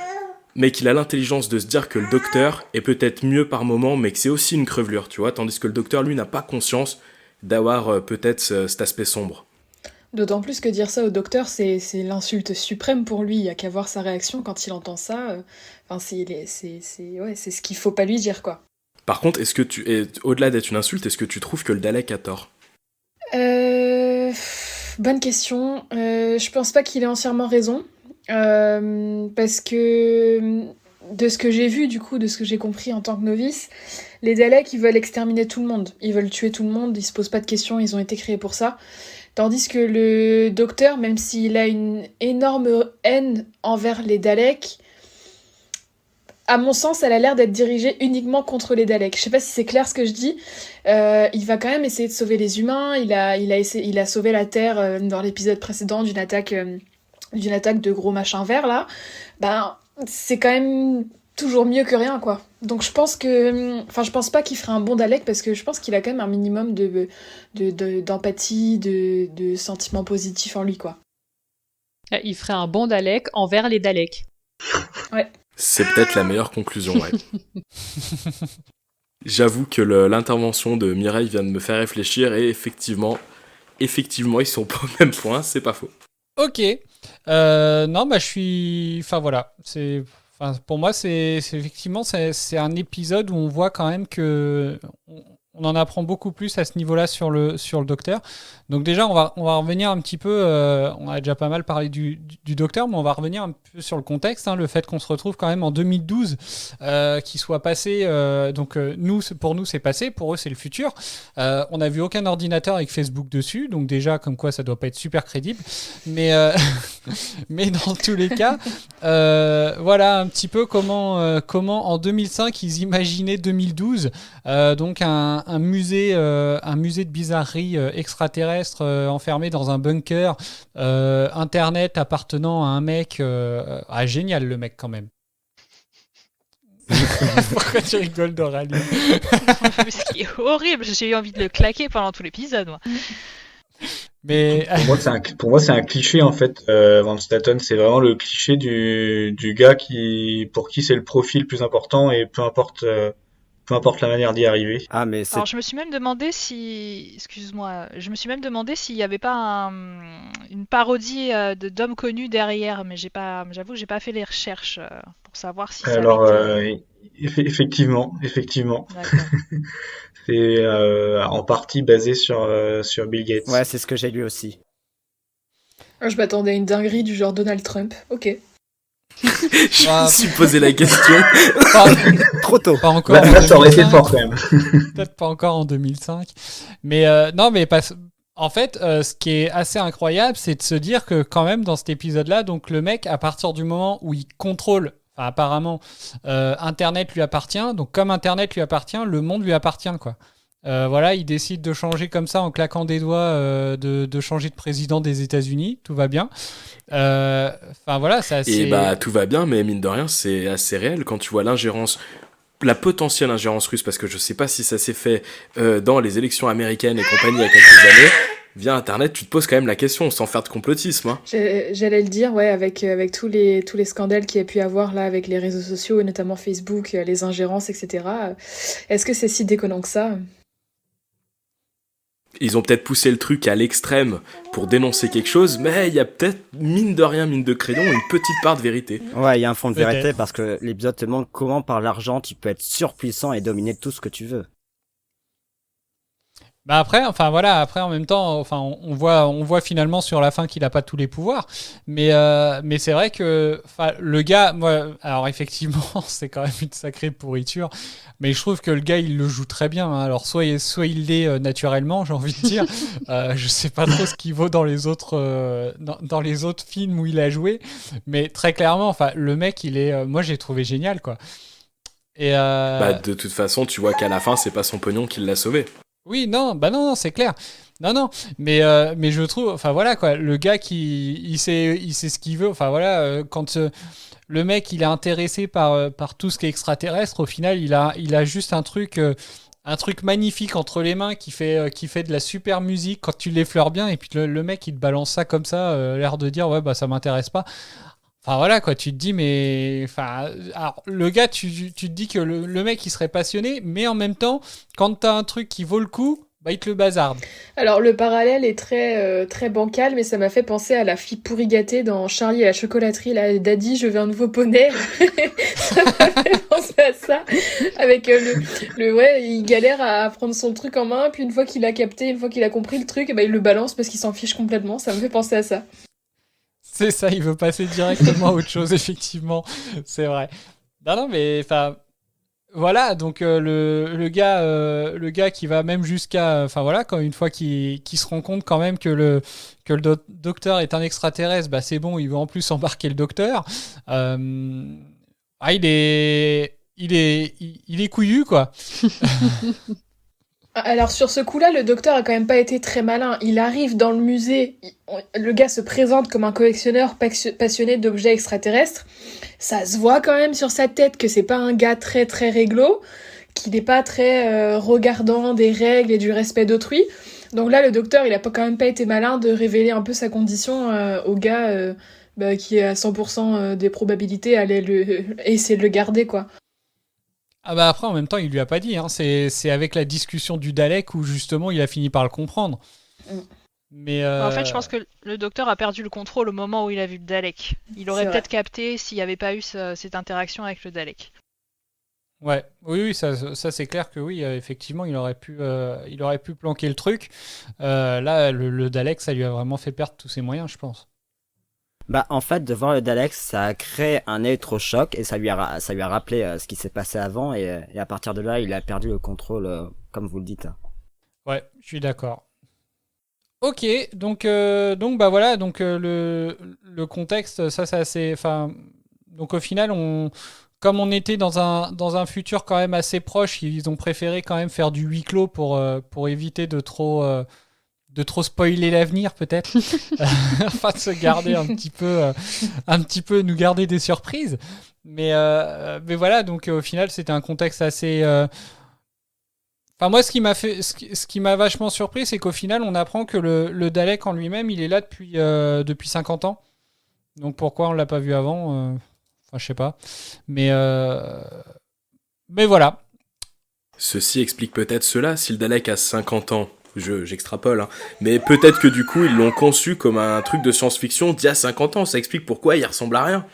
mais qu'il a l'intelligence de se dire que le docteur est peut-être mieux par moment, mais que c'est aussi une crevelure, tu vois, tandis que le docteur, lui, n'a pas conscience d'avoir peut-être cet aspect sombre. D'autant plus que dire ça au docteur, c'est l'insulte suprême pour lui. Il y a qu'à voir sa réaction quand il entend ça. Enfin, c'est ce qu'il faut pas lui dire, quoi. Par contre, au-delà d'être une insulte, est-ce que tu trouves que le Dalek a tort ? Bonne question. Je pense pas qu'il ait entièrement raison. Parce que de ce que j'ai vu, du coup, de ce que j'ai compris en tant que novice, les Daleks, ils veulent exterminer tout le monde. Ils veulent tuer tout le monde, ils se posent pas de questions, ils ont été créés pour ça. Tandis que le docteur, même s'il a une énorme haine envers les Daleks, à mon sens, elle a l'air d'être dirigée uniquement contre les Daleks. Je sais pas si c'est clair ce que je dis. Il va quand même essayer de sauver les humains. Il a sauvé la Terre dans l'épisode précédent d'une attaque de gros machins verts, là. Ben, c'est quand même toujours mieux que rien, quoi. Donc je pense pas qu'il ferait un bon Dalek, parce que je pense qu'il a quand même un minimum d'empathie, de sentiments positifs en lui, quoi. Il ferait un bon Dalek envers les Daleks. Ouais. C'est peut-être la meilleure conclusion, ouais. J'avoue que l'intervention de Mireille vient de me faire réfléchir, et effectivement, ils sont pas au même point, c'est pas faux. Ok. Non, bah je suis... Enfin voilà, pour moi, c'est effectivement c'est un épisode où on voit quand même que on en apprend beaucoup plus à ce niveau-là sur le docteur. Donc déjà, on va revenir un petit peu. On a déjà pas mal parlé du docteur, mais on va revenir un peu sur le contexte. Le fait qu'on se retrouve quand même en 2012, qu'il soit passé. Pour nous, c'est passé. Pour eux, c'est le futur. On n'a vu aucun ordinateur avec Facebook dessus, donc déjà, comme quoi, ça doit pas être super crédible. Mais dans tous les cas, voilà un petit peu comment en 2005 ils imaginaient 2012. Donc un musée de bizarreries extraterrestres enfermé dans un bunker, internet appartenant à un mec génial le mec quand même. Pourquoi tu rigoles, Doralie? Ce qui est horrible, j'ai eu envie de le claquer pendant tout l'épisode, moi. Mais pour moi c'est un cliché en fait. Van Staten, c'est vraiment le cliché du gars pour qui c'est le profil plus important, et peu importe la manière d'y arriver. Ah, mais c'est... Alors je me suis même demandé s'il n'y avait pas une parodie d'hommes connus derrière, mais j'avoue que j'ai pas fait les recherches pour savoir si ça Alors, avait été... effectivement. D'accord. C'est en partie basé sur Bill Gates. Ouais, c'est ce que j'ai lu aussi. Je m'attendais à une dinguerie du genre Donald Trump. Ok. Je me suis posé la question. Trop tôt. Pas encore. Là, ça aurait été fort quand même. Peut-être pas encore en 2005. Mais non, mais en fait, ce qui est assez incroyable, c'est de se dire que quand même dans cet épisode-là, donc le mec, à partir du moment où il contrôle, enfin, apparemment, Internet lui appartient. Donc comme Internet lui appartient, le monde lui appartient, quoi. Voilà, il décide de changer comme ça en claquant des doigts, de changer de président des États-Unis. Tout va bien. Enfin voilà, c'est assez... Et bah tout va bien, mais mine de rien, c'est assez réel quand tu vois la potentielle ingérence russe, parce que je sais pas si ça s'est fait dans les élections américaines et compagnie il y a quelques années. Via Internet, tu te poses quand même la question, sans faire de complotisme. Hein. J'allais le dire, ouais, avec tous les scandales qu'il y a pu avoir là avec les réseaux sociaux, et notamment Facebook, les ingérences, etc. Est-ce que c'est si déconnant que ça ? Ils ont peut-être poussé le truc à l'extrême pour dénoncer quelque chose, mais il y a peut-être, mine de rien, mine de crayon, une petite part de vérité. Ouais, il y a un fond de Peut-être. vérité, parce que l'épisode te montre comment par l'argent tu peux être surpuissant et dominer tout ce que tu veux. Bah après en même temps, enfin on voit finalement sur la fin qu'il a pas tous les pouvoirs, mais c'est vrai que le gars, moi, alors effectivement c'est quand même une sacrée pourriture, mais je trouve que le gars il le joue très bien. Hein. Alors soit il l'est naturellement, j'ai envie de dire, je sais pas trop ce qu'il vaut dans les autres dans les autres films où il a joué, mais très clairement, enfin le mec il est, moi j'ai trouvé génial quoi. Et Bah de toute façon, tu vois qu'à la fin, c'est pas son pognon qui l'a sauvé. oui, non, c'est clair. Non, mais je trouve, enfin voilà quoi, le gars il sait ce qu'il veut. Enfin voilà, quand le mec il est intéressé par tout ce qui est extraterrestre, au final il a juste un truc magnifique entre les mains qui fait de la super musique quand tu l'effleures bien, et puis le mec il te balance ça comme ça, l'air de dire ouais bah ça m'intéresse pas. Enfin voilà quoi, tu te dis mais enfin alors le gars tu te dis que le mec il serait passionné, mais en même temps quand t'as un truc qui vaut le coup, bah il te le bazarde. Alors le parallèle est très bancal, mais ça m'a fait penser à la fille pourri gâtée dans Charlie et la chocolaterie, là, Daddy, je veux un nouveau poney. Ça m'a fait penser à ça, avec ouais, il galère à prendre son truc en main, puis une fois qu'il a capté, une fois qu'il a compris le truc, et ben il le balance parce qu'il s'en fiche complètement. Ça me fait penser à ça. C'est ça, il veut passer directement à autre chose effectivement, c'est vrai. Non mais enfin voilà, donc le gars qui va même jusqu'à, enfin voilà, quand une fois qu'il se rend compte quand même que le docteur est un extraterrestre, bah c'est bon, il veut en plus embarquer le docteur. Il est couillu quoi. Alors sur ce coup-là, le docteur a quand même pas été très malin. Il arrive dans le musée, le gars se présente comme un collectionneur passionné d'objets extraterrestres. Ça se voit quand même sur sa tête que c'est pas un gars très très réglo, qu'il est pas très regardant des règles et du respect d'autrui. Donc là, le docteur, il a quand même pas été malin de révéler un peu sa condition au gars qui à 100% des probabilités allait essayer de le garder quoi. Ah bah après en même temps il lui a pas dit, hein. C'est avec la discussion du Dalek où justement il a fini par le comprendre. Mais En fait je pense que le docteur a perdu le contrôle au moment où il a vu le Dalek. Il aurait peut-être capté s'il n'y avait pas eu cette interaction avec le Dalek. Ouais, oui, ça c'est clair que oui, effectivement il aurait pu planquer le truc. Là le Dalek ça lui a vraiment fait perdre tous ses moyens je pense. Bah en fait, de voir le Dalek, ça a créé un électrochoc et ça lui a rappelé ce qui s'est passé avant et à partir de là, il a perdu le contrôle, comme vous le dites. Ouais, je suis d'accord. Ok, donc bah voilà, donc le contexte, ça c'est assez, enfin, donc au final comme on était dans un futur quand même assez proche, ils ont préféré quand même faire du huis clos pour éviter de trop spoiler l'avenir peut-être, afin de se garder un petit peu nous garder des surprises, mais voilà, donc au final c'était un contexte assez enfin moi ce qui m'a vachement surpris c'est qu'au final on apprend que le Dalek en lui-même il est là depuis 50 ans, donc pourquoi on l'a pas vu avant, enfin je sais pas, mais voilà. Ceci explique peut-être cela, si le Dalek a 50 ans. J'extrapole, hein. Mais peut-être que du coup, ils l'ont conçu comme un truc de science-fiction d'il y a 50 ans. Ça explique pourquoi il ressemble à rien.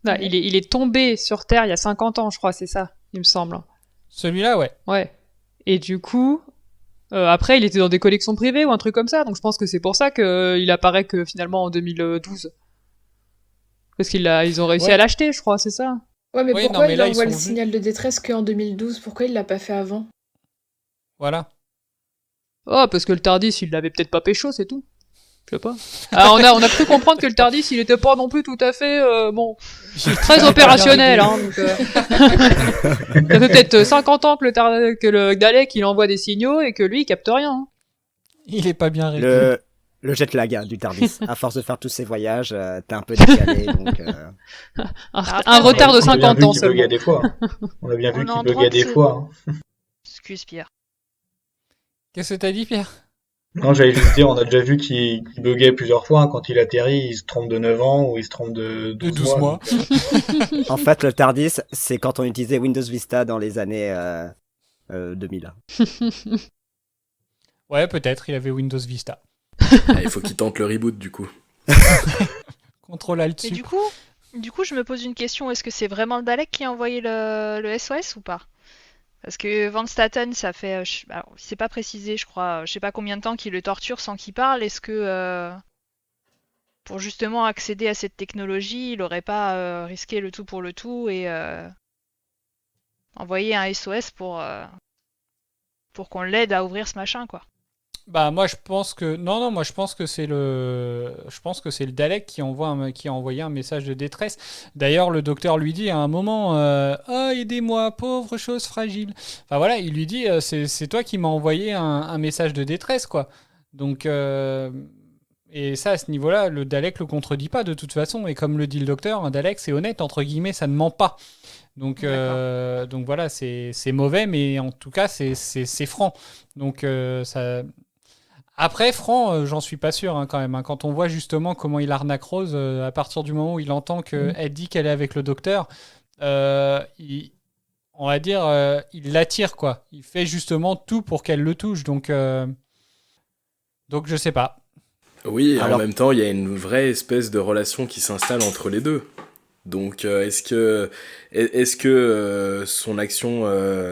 Non, il est tombé sur Terre il y a 50 ans, je crois, c'est ça, il me semble. Celui-là, ouais. Ouais. Et du coup, après, il était dans des collections privées ou un truc comme ça, donc je pense que c'est pour ça qu'il apparaît que finalement en 2012. Parce qu'ils ont réussi à l'acheter, je crois, c'est ça. Ouais, mais pourquoi il envoie le signal de détresse qu'en 2012 ? Pourquoi il l'a pas fait avant ? Voilà. Oh, parce que le Tardis, il l'avait peut-être pas pécho, c'est tout. Je sais pas. Ah, on a cru comprendre que le Tardis, il était pas non plus tout à fait, très opérationnel, hein. Donc, ça fait peut-être 50 ans que le Dalek, il envoie des signaux et que lui, il capte rien. Hein. Il est pas bien réglé. Le jet lag du Tardis. À force de faire tous ces voyages, t'es un peu décalé, donc... Un retard de 50 ans seulement. On a bien vu qu'il buguait des fois. Excuse Pierre. Qu'est-ce que t'as dit, Pierre ? Non, j'allais juste dire, on a déjà vu qu'il buguait plusieurs fois. Hein. Quand il atterrit, il se trompe de 9 ans ou il se trompe de 12 mois. En fait, le Tardis, c'est quand on utilisait Windows Vista dans les années 2000. Ouais, peut-être, il avait Windows Vista. Il faut qu'il tente le reboot, du coup. Contrôle Alt. Et du coup, je me pose une question. Est-ce que c'est vraiment le Dalek qui a envoyé le SOS ou pas ? Parce que Van Staten, ça fait, alors, c'est pas précisé, je crois, je sais pas combien de temps qu'il le torture sans qu'il parle. Est-ce que pour justement accéder à cette technologie, il aurait pas risqué le tout pour le tout et envoyer un SOS pour qu'on l'aide à ouvrir ce machin, quoi. Bah moi je pense que moi je pense que c'est le Dalek qui a envoyé un message de détresse. D'ailleurs le docteur lui dit à un moment oh, aidez-moi pauvre chose fragile. Enfin voilà, il lui dit c'est toi qui m'as envoyé un message de détresse quoi. Donc et ça à ce niveau-là le Dalek le contredit pas de toute façon, et comme le dit le docteur, un Dalek c'est honnête entre guillemets, ça ne ment pas. Donc voilà, c'est mauvais mais en tout cas c'est franc. Donc ça. Après, Franc, j'en suis pas sûr quand même. Quand on voit justement comment il arnaque Rose, à partir du moment où il entend qu'elle dit qu'elle est avec le docteur, on va dire, il l'attire, quoi. Il fait justement tout pour qu'elle le touche. Donc je sais pas. Oui, en même temps, il y a une vraie espèce de relation qui s'installe entre les deux. Donc, est-ce que son action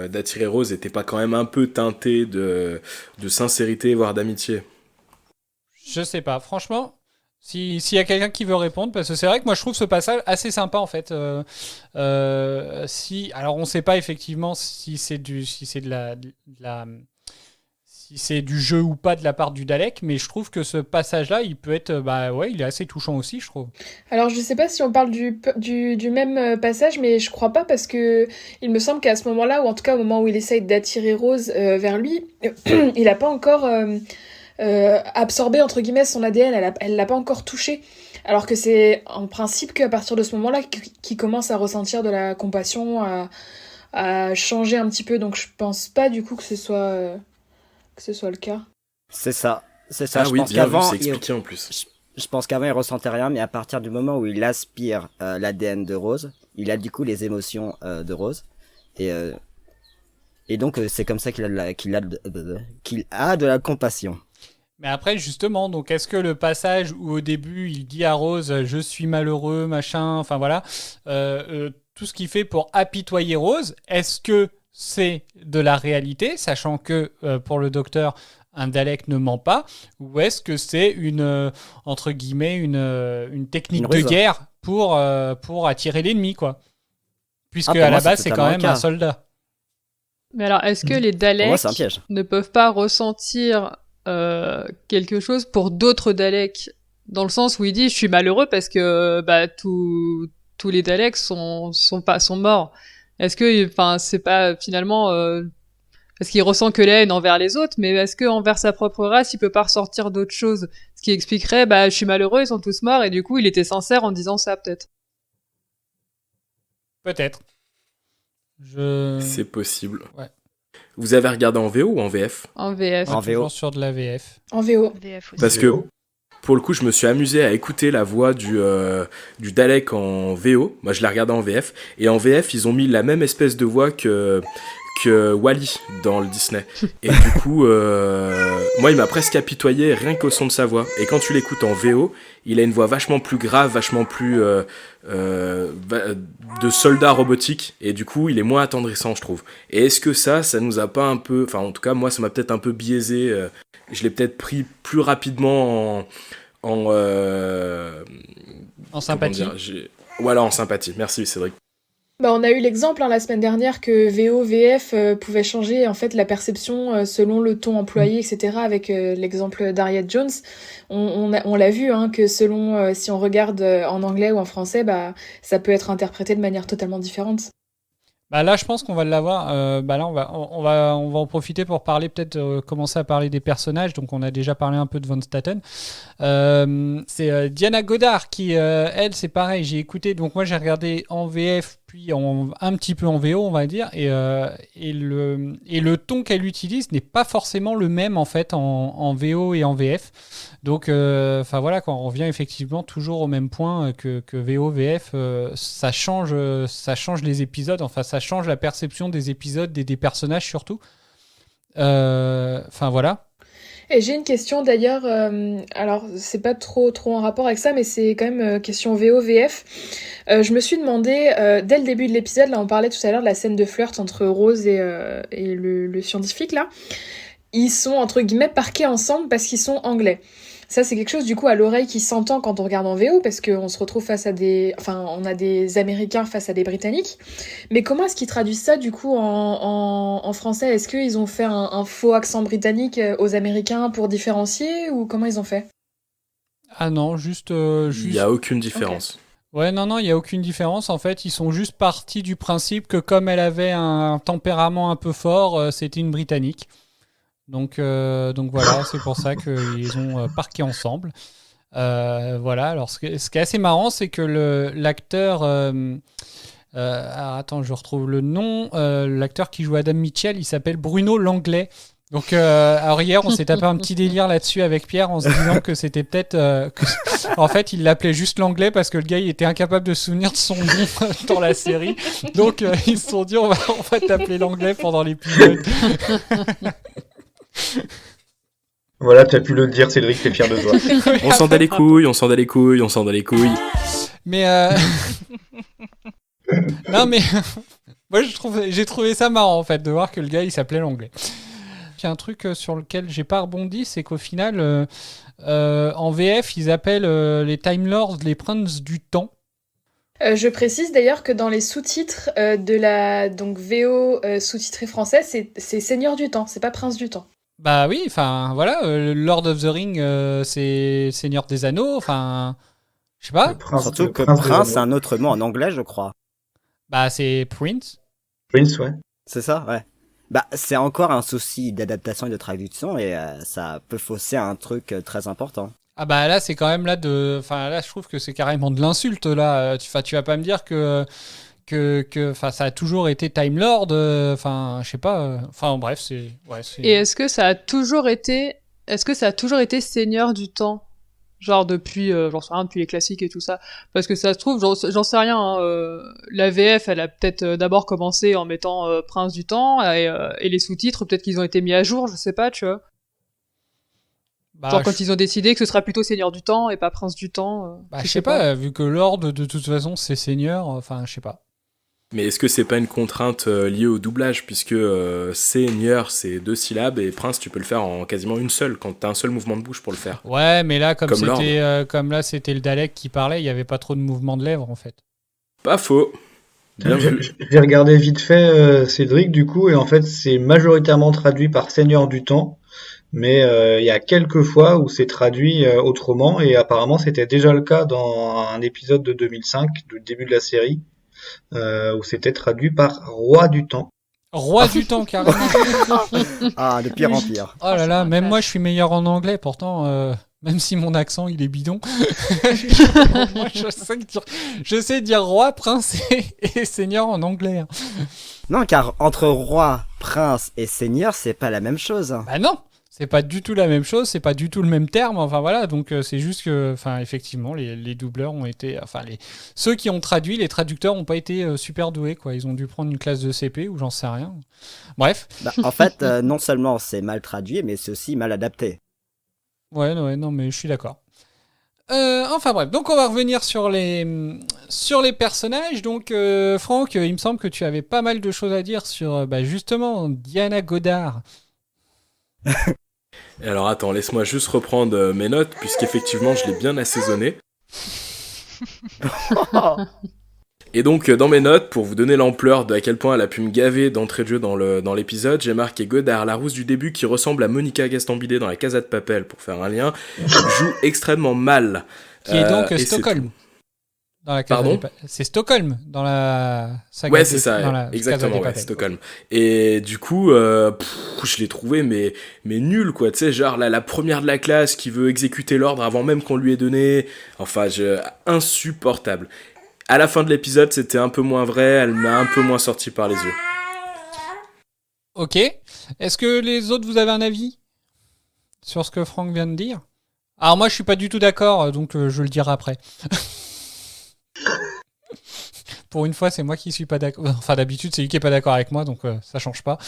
d'attirer Rose n'était pas quand même un peu teintée de sincérité, voire d'amitié? Je sais pas. Franchement, s'il y a quelqu'un qui veut répondre, parce que c'est vrai que moi je trouve ce passage assez sympa en fait. Alors on sait pas effectivement si c'est si c'est du jeu ou pas de la part du Dalek, mais je trouve que ce passage-là, il peut être, il est assez touchant aussi, je trouve. Alors je sais pas si on parle du même passage, mais je crois pas parce que il me semble qu'à ce moment-là, ou en tout cas au moment où il essaye d'attirer Rose vers lui, il a pas encore absorbé entre guillemets son ADN, elle l'a pas encore touché. Alors que c'est en principe qu'à partir de ce moment-là qu'il commence à ressentir de la compassion, à changer un petit peu. Donc je pense pas du coup que ce soit le cas. C'est ça. Ah oui, bien vu, c'est expliqué en plus. Je pense qu'avant il ressentait rien, mais à partir du moment où il aspire l'ADN de Rose, il a du coup les émotions de Rose, et donc c'est comme ça qu'il a de la compassion. Mais après, justement, donc est-ce que le passage où au début il dit à Rose je suis malheureux, machin, enfin voilà, tout ce qu'il fait pour apitoyer Rose, est-ce que c'est de la réalité, sachant que pour le docteur, un Dalek ne ment pas, ou est-ce que c'est entre guillemets, une technique de guerre pour attirer l'ennemi, quoi? Puisque à la base, c'est quand même un soldat. Mais alors, est-ce que les Daleks ne peuvent pas ressentir quelque chose pour d'autres Daleks, dans le sens où il dit je suis malheureux parce que tous les Daleks sont morts. Est-ce que, c'est pas finalement parce qu'il ressent que la haine envers les autres, mais est-ce que envers sa propre race, il peut pas ressortir d'autres choses, ce qui expliquerait je suis malheureux, ils sont tous morts, et du coup il était sincère en disant ça, peut-être. Peut-être. C'est possible. Ouais. Vous avez regardé en VO ou en VF? En VF. En VO. Sur de la VF. En VO. Parce que pour le coup, je me suis amusé à écouter la voix du Dalek en VO. Moi, je l'ai regardé en VF. Et en VF, ils ont mis la même espèce de voix que Wally dans le Disney. Et du coup, moi, il m'a presque apitoyé rien qu'au son de sa voix. Et quand tu l'écoutes en VO, il a une voix vachement plus grave, vachement plus de soldat robotique. Et du coup, il est moins attendrissant, je trouve. Et est-ce que ça nous a pas un peu... Enfin, en tout cas, moi, ça m'a peut-être un peu biaisé. Je l'ai peut-être pris plus rapidement en sympathie. Voilà, en sympathie. Merci, Cédric. On a eu l'exemple la semaine dernière que VO, VF pouvaient changer en fait la perception selon le ton employé, etc. Avec l'exemple d'Harriet Jones. On l'a vu que selon si on regarde en anglais ou en français, ça peut être interprété de manière totalement différente. Là, je pense qu'on va l'avoir. Là, on va en profiter pour parler, peut-être commencer à parler des personnages. Donc, on a déjà parlé un peu de Von Staten. C'est Diana Goddard qui, elle, c'est pareil. J'ai écouté. Donc, moi, j'ai regardé en VF, puis un petit peu en VO, on va dire. Et le ton qu'elle utilise n'est pas forcément le même, en fait, en VO et en VF. Donc, voilà, quand on revient effectivement toujours au même point que VO, VF, ça change les épisodes. Enfin, ça change la perception des épisodes, des personnages surtout. Voilà. Et j'ai une question d'ailleurs, alors c'est pas trop en rapport avec ça, mais c'est quand même question VO-VF. Je me suis demandé, dès le début de l'épisode, là on parlait tout à l'heure de la scène de flirt entre Rose et le scientifique là, ils sont entre guillemets parqués ensemble parce qu'ils sont anglais. Ça, c'est quelque chose, du coup, à l'oreille qui s'entend quand on regarde en VO, parce qu'on se retrouve face à on a des Américains face à des Britanniques. Mais comment est-ce qu'ils traduisent ça, du coup, en français? Est-ce qu'ils ont fait un faux accent britannique aux Américains pour différencier, ou comment ils ont fait? Ah non, juste... Il n'y a aucune différence. Okay. Ouais, non, il n'y a aucune différence. En fait, ils sont juste partis du principe que comme elle avait un tempérament un peu fort, c'était une Britannique. Donc voilà, c'est pour ça qu'ils ont parqué ensemble. Voilà, alors ce qui est assez marrant, c'est que l'acteur... attends, je retrouve le nom. L'acteur qui joue Adam Mitchell, il s'appelle Bruno Langlais. Donc, alors hier, on s'est tapé un petit délire là-dessus avec Pierre en se disant que c'était peut-être... en fait, il l'appelait juste l'anglais parce que le gars, il était incapable de se souvenir de son nom dans la série. Donc, ils se sont dit, on va t'appeler l'anglais pendant l'épisode. Voilà, tu as pu le dire, Cédric, t'es fier de toi. On s'en bat les couilles, on s'en bat les couilles, on s'en bat les couilles. Mais... non, mais... Moi, j'ai trouvé ça marrant, en fait, de voir que le gars, il s'appelait l'anglais. Il y a un truc sur lequel j'ai pas rebondi, c'est qu'au final, en VF, ils appellent les Time Lords les princes du temps. Je précise d'ailleurs que dans les sous-titres de la donc VO sous-titré français, c'est Seigneur du temps, c'est pas Prince du temps. Bah oui, enfin voilà, Lord of the Ring, c'est Seigneur des Anneaux, enfin, je sais pas. Surtout que prince, c'est un autre mot en anglais, je crois. Bah c'est Prince. Prince, ouais. C'est ça, ouais. Bah, c'est encore un souci d'adaptation et de traduction et ça peut fausser un truc très important. Ah bah là c'est quand même enfin là je trouve que c'est carrément de l'insulte là. Tu vas pas me dire que ça a toujours été Time Lord. Enfin je sais pas. Enfin bref c'est. Et est-ce que ça a toujours été Seigneur du temps? Genre depuis, j'en sais rien, depuis les classiques et tout ça. Parce que ça se trouve, j'en sais rien, hein, la VF, elle a peut-être d'abord commencé en mettant Prince du Temps, et les sous-titres, peut-être qu'ils ont été mis à jour, je sais pas, tu vois. Bah, genre quand ils ont décidé que ce sera plutôt Seigneur du Temps et pas Prince du Temps. Bah, je sais pas, vu que Lord, de toute façon, c'est Seigneur, enfin, je sais pas. Mais est-ce que c'est pas une contrainte liée au doublage, puisque Seigneur c'est 2 syllabes et Prince tu peux le faire en quasiment une seule quand t'as un seul mouvement de bouche pour le faire. Ouais, mais là comme là c'était le Dalek qui parlait, il y avait pas trop de mouvement de lèvres en fait. Pas faux. Bien vu. J'ai regardé vite fait Cédric du coup et en fait c'est majoritairement traduit par Seigneur du temps, mais il y a quelques fois où c'est traduit autrement et apparemment c'était déjà le cas dans un épisode de 2005 du début de la série. Où c'était traduit par Roi du Temps. Roi du Temps, carrément. Ah, de pire en pire. Oh là là, même moi je suis meilleur en anglais, pourtant, même si mon accent il est bidon. Moi je sais dire roi, prince et seigneur en anglais. Hein. Non, car entre roi, prince et seigneur, c'est pas la même chose. Bah non, c'est pas du tout la même chose, c'est pas du tout le même terme, enfin voilà, donc c'est juste que, enfin effectivement, les doubleurs ont été, enfin ceux qui ont traduit, les traducteurs ont pas été super doués, quoi, ils ont dû prendre une classe de CP ou j'en sais rien. Bref. Bah, en fait, non seulement c'est mal traduit, mais c'est aussi mal adapté. Ouais, non, mais je suis d'accord. Enfin bref, donc on va revenir sur les personnages. Donc Franck, il me semble que tu avais pas mal de choses à dire sur justement Diana Goddard. Alors attends, laisse-moi juste reprendre mes notes, puisqu'effectivement je l'ai bien assaisonné. Et donc dans mes notes, pour vous donner l'ampleur de à quel point elle a pu me gaver d'entrée de jeu dans l'épisode, j'ai marqué Goddard, la rousse du début qui ressemble à Monica Gastambide dans La Casa de Papel, pour faire un lien, joue extrêmement mal. Qui est donc Stockholm. Dans la Casa Pardon ? C'est Stockholm dans la saga. Ouais, c'est ça, exactement, ouais, Stockholm. Et du coup, je l'ai trouvé mais nul, quoi. Tu sais, genre la première de la classe qui veut exécuter l'ordre avant même qu'on lui ait donné. Enfin, insupportable. À la fin de l'épisode, c'était un peu moins vrai. Elle m'a un peu moins sorti par les yeux. Ok. Est-ce que les autres, vous avez un avis sur ce que Franck vient de dire ? Alors moi, je suis pas du tout d'accord, donc je le dirai après. Pour une fois, c'est moi qui suis pas d'accord. Enfin, d'habitude, c'est lui qui est pas d'accord avec moi, donc ça change pas.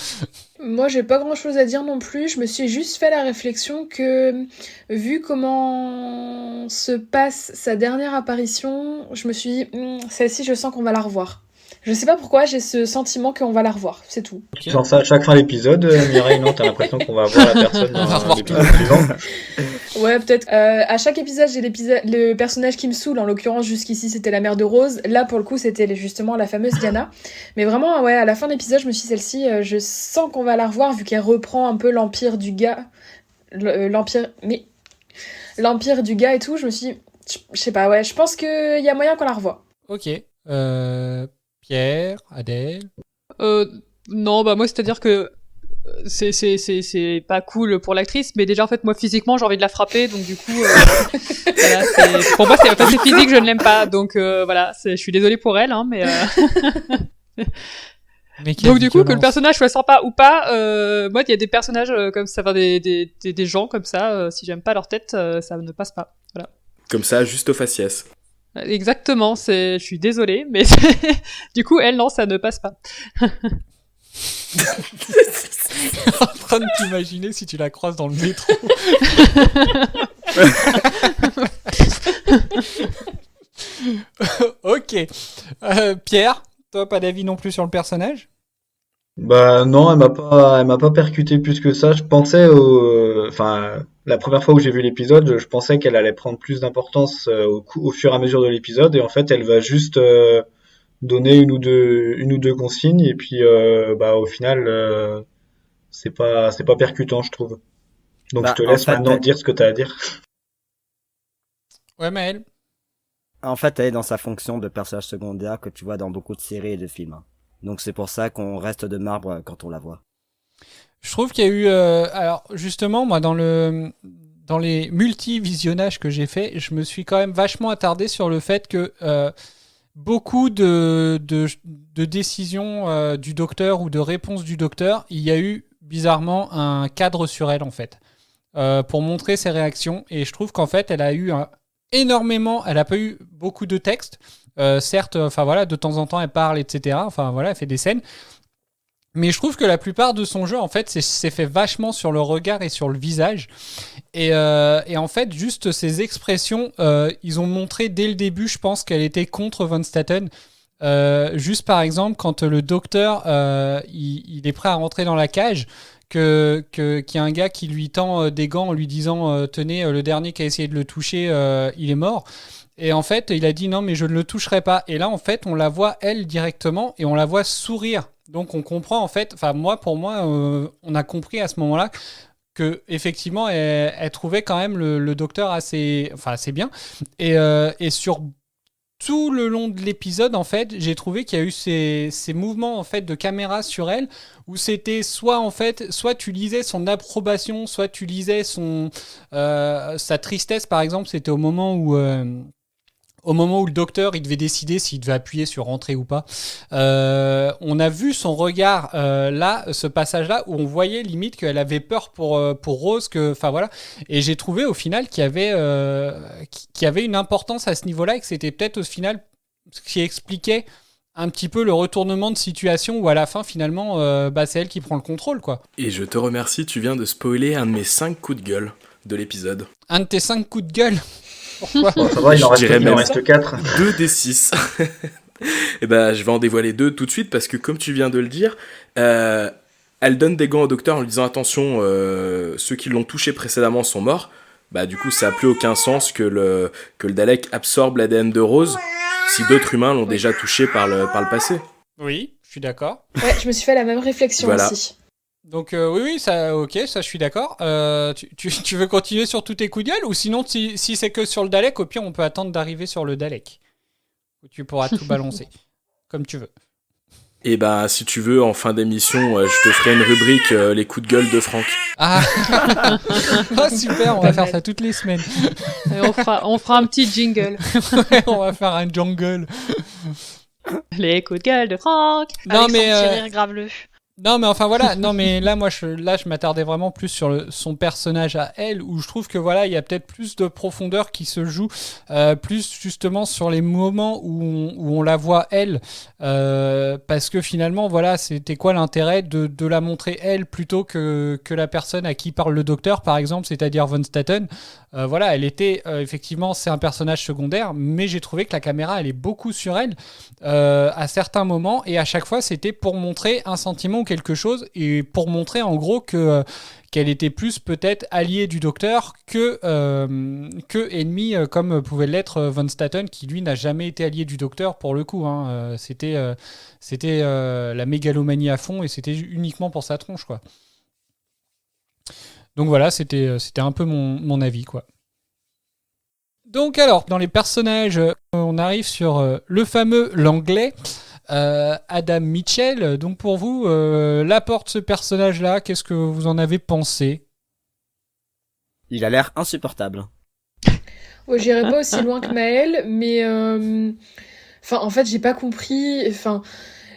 Moi, j'ai pas grand-chose à dire non plus. Je me suis juste fait la réflexion que, vu comment se passe sa dernière apparition, je me suis dit, celle-ci, je sens qu'on va la revoir. Je sais pas pourquoi, j'ai ce sentiment qu'on va la revoir, c'est tout. Tu sens ça à chaque fin d'épisode, Mireille, non ? T'as l'impression qu'on va voir la personne dans l'épisode suivant ? Ouais, peut-être. À chaque épisode, j'ai le personnage qui me saoule. En l'occurrence, jusqu'ici, c'était la mère de Rose. Là, pour le coup, c'était justement la fameuse Diana. Mais vraiment, ouais, à la fin de l'épisode, je me suis dit, celle-ci, je sens qu'on va la revoir, vu qu'elle reprend un peu l'empire du gars. L'empire du gars et tout. Je me suis dit, je sais pas, ouais, je pense qu'il y a moyen qu'on la revoie. Ok. Pierre, Adèle. Non, bah moi, c'est-à-dire que c'est pas cool pour l'actrice, mais déjà en fait moi physiquement j'ai envie de la frapper, donc du coup voilà, pour moi c'est physique, je ne l'aime pas, donc voilà, je suis désolée pour elle, hein, mais Mais quelle Donc du coup, que le violence. personnage soit sympa ou pas, moi, il y a des personnages comme ça, enfin, des gens comme ça, si j'aime pas leur tête, ça ne passe pas. Voilà. Comme ça, juste au faciès. Exactement, je suis désolée, mais du coup, elle, non, ça ne passe pas. En train de t'imaginer si tu la croises dans le métro. Ok. Pierre, toi, pas d'avis non plus sur le personnage? Bah non, elle m'a pas percuté plus que ça. Je pensais enfin, la première fois où j'ai vu l'épisode, je pensais qu'elle allait prendre plus d'importance au fur et à mesure de l'épisode, et en fait, elle va juste donner une ou deux consignes, et puis bah au final, c'est pas percutant, je trouve. Donc je Bah, te laisse maintenant dire ce que t'as à dire. Ouais, Maël. en fait, elle est dans sa fonction de personnage secondaire que tu vois dans beaucoup de séries et de films. Donc c'est pour ça qu'on reste de marbre quand on la voit. Je trouve qu'il y a eu... alors, justement, moi, dans les multi-visionnages que j'ai fait, je me suis quand même vachement attardé sur le fait que beaucoup de décisions du docteur ou de réponses du docteur, il y a eu bizarrement un cadre sur elle, en fait, pour montrer ses réactions. Et je trouve qu'en fait, elle a eu énormément... Elle n'a pas eu beaucoup de texte. Certes, enfin voilà, de temps en temps, elle parle, etc. Enfin voilà, elle fait des scènes. Mais je trouve que la plupart de son jeu, en fait, c'est fait vachement sur le regard et sur le visage. Et en fait, juste ces expressions, ils ont montré dès le début, je pense, qu'elle était contre Von Staten. Juste par exemple, quand le docteur, il est prêt à rentrer dans la cage, qu'il y a un gars qui lui tend des gants en lui disant tenez, le dernier qui a essayé de le toucher, il est mort. Et en fait, il a dit non, mais je ne le toucherai pas. Et là, en fait, on la voit elle directement et on la voit sourire. Donc, on comprend en fait. Enfin, pour moi, on a compris à ce moment-là que effectivement, elle trouvait quand même le docteur assez bien. Et sur tout le long de l'épisode, en fait, j'ai trouvé qu'il y a eu ces mouvements en fait de caméra sur elle où c'était soit tu lisais son approbation, soit tu lisais sa tristesse, par exemple. C'était au moment où le docteur il devait décider s'il devait appuyer sur rentrer ou pas. On a vu son regard ce passage-là où on voyait limite qu'elle avait peur pour Rose, enfin voilà. Et j'ai trouvé au final qu'il y avait une importance à ce niveau-là et que c'était peut-être au final ce qui expliquait un petit peu le retournement de situation où à la fin finalement c'est elle qui prend le contrôle, quoi. Et je te remercie, tu viens de spoiler un de mes 5 coups de gueule de l'épisode. Un de tes 5 coups de gueule. Pourquoi? Bon, ça va, il en reste 4. 2 des 6. Et ben, je vais en dévoiler 2 tout de suite parce que, comme tu viens de le dire, elle donne des gants au docteur en lui disant attention, ceux qui l'ont touché précédemment sont morts. Bah, du coup, ça n'a plus aucun sens que le Dalek absorbe l'ADN de Rose si d'autres humains l'ont déjà touché par le passé. Oui, je suis d'accord. Ouais, je me suis fait la même réflexion Voilà. aussi. Donc oui, ça, ok, ça je suis d'accord. Tu veux continuer sur tous tes coups de gueule ou sinon si c'est que sur le Dalek, au pire on peut attendre d'arriver sur le Dalek. Où tu pourras tout balancer, comme tu veux. Et ben si tu veux, en fin d'émission, je te ferai une rubrique les coups de gueule de Franck. Ah, ah super, on va faire ça toutes les semaines. Et on fera un petit jingle. Ouais, on va faire un jungle. Les coups de gueule de Franck. Non Avec mais son petit rire graveleux. non mais enfin voilà, non mais là moi je m'attardais vraiment plus sur son personnage à elle, où je trouve que voilà il y a peut-être plus de profondeur qui se joue, plus justement sur les moments où on la voit elle, parce que finalement voilà c'était quoi l'intérêt de la montrer elle plutôt que la personne à qui parle le docteur par exemple, c'est-à-dire Von Staten. Voilà, elle était effectivement c'est un personnage secondaire, mais j'ai trouvé que la caméra elle est beaucoup sur elle à certains moments, et à chaque fois c'était pour montrer un sentiment ou quelque chose, et pour montrer en gros qu'elle était plus peut-être alliée du docteur que ennemie, comme pouvait l'être Von Staten, qui lui n'a jamais été allié du docteur pour le coup, hein. C'était la mégalomanie à fond et c'était uniquement pour sa tronche, quoi. Donc voilà, c'était un peu mon avis, quoi. Donc alors, dans les personnages, on arrive sur le fameux l'anglais, Adam Mitchell. Donc pour vous, l'apport de ce personnage-là, qu'est-ce que vous en avez pensé? Il a l'air insupportable. Oh, j'irai pas aussi loin que Maël, mais en fait, j'ai pas compris. Enfin,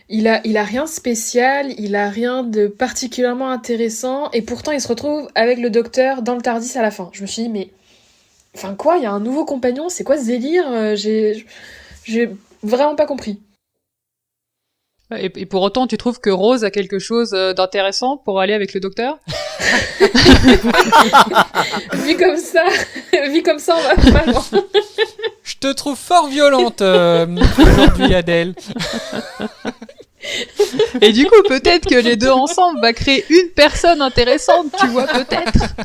il a rien de spécial, il a rien de particulièrement intéressant, et pourtant il se retrouve avec le docteur dans le TARDIS à la fin. Je me suis dit, mais... Enfin quoi, il y a un nouveau compagnon, c'est quoi ce délire? J'ai vraiment pas compris. Et pour autant, tu trouves que Rose a quelque chose d'intéressant pour aller avec le docteur? Vu comme ça, on va pas loin. Je te trouve fort violente aujourd'hui, Adèle. Et du coup, peut-être que les deux ensemble va créer une personne intéressante, tu vois, peut-être.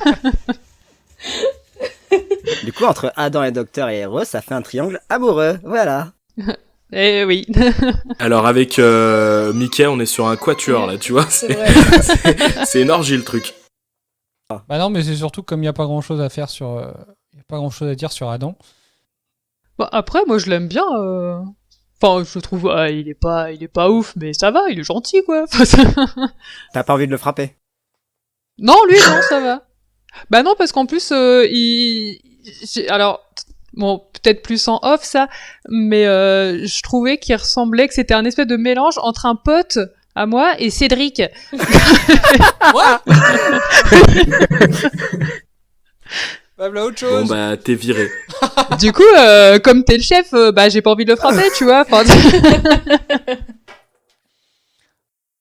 Du coup, entre Adam et Docteur et Rose, ça fait un triangle amoureux, voilà. Eh oui. Alors avec Mickey, on est sur un quatuor là, tu vois. C'est une orgie le truc. Bah non, mais c'est surtout comme il n'y a pas grand-chose à faire sur... y a pas grand-chose à dire sur Adam. Bah, après, moi, je l'aime bien. Enfin, je trouve, il est pas ouf, mais ça va, il est gentil, quoi. T'as pas envie de le frapper? Non, lui, non, ça va. Bah non, parce qu'en plus, alors, bon, peut-être plus en off, ça, mais je trouvais qu'il ressemblait, que c'était un espèce de mélange entre un pote à moi et Cédric. What? Bah, voilà autre chose. Bon bah, t'es viré. Du coup, comme t'es le chef, bah j'ai pas envie de le frapper, tu vois. Enfin,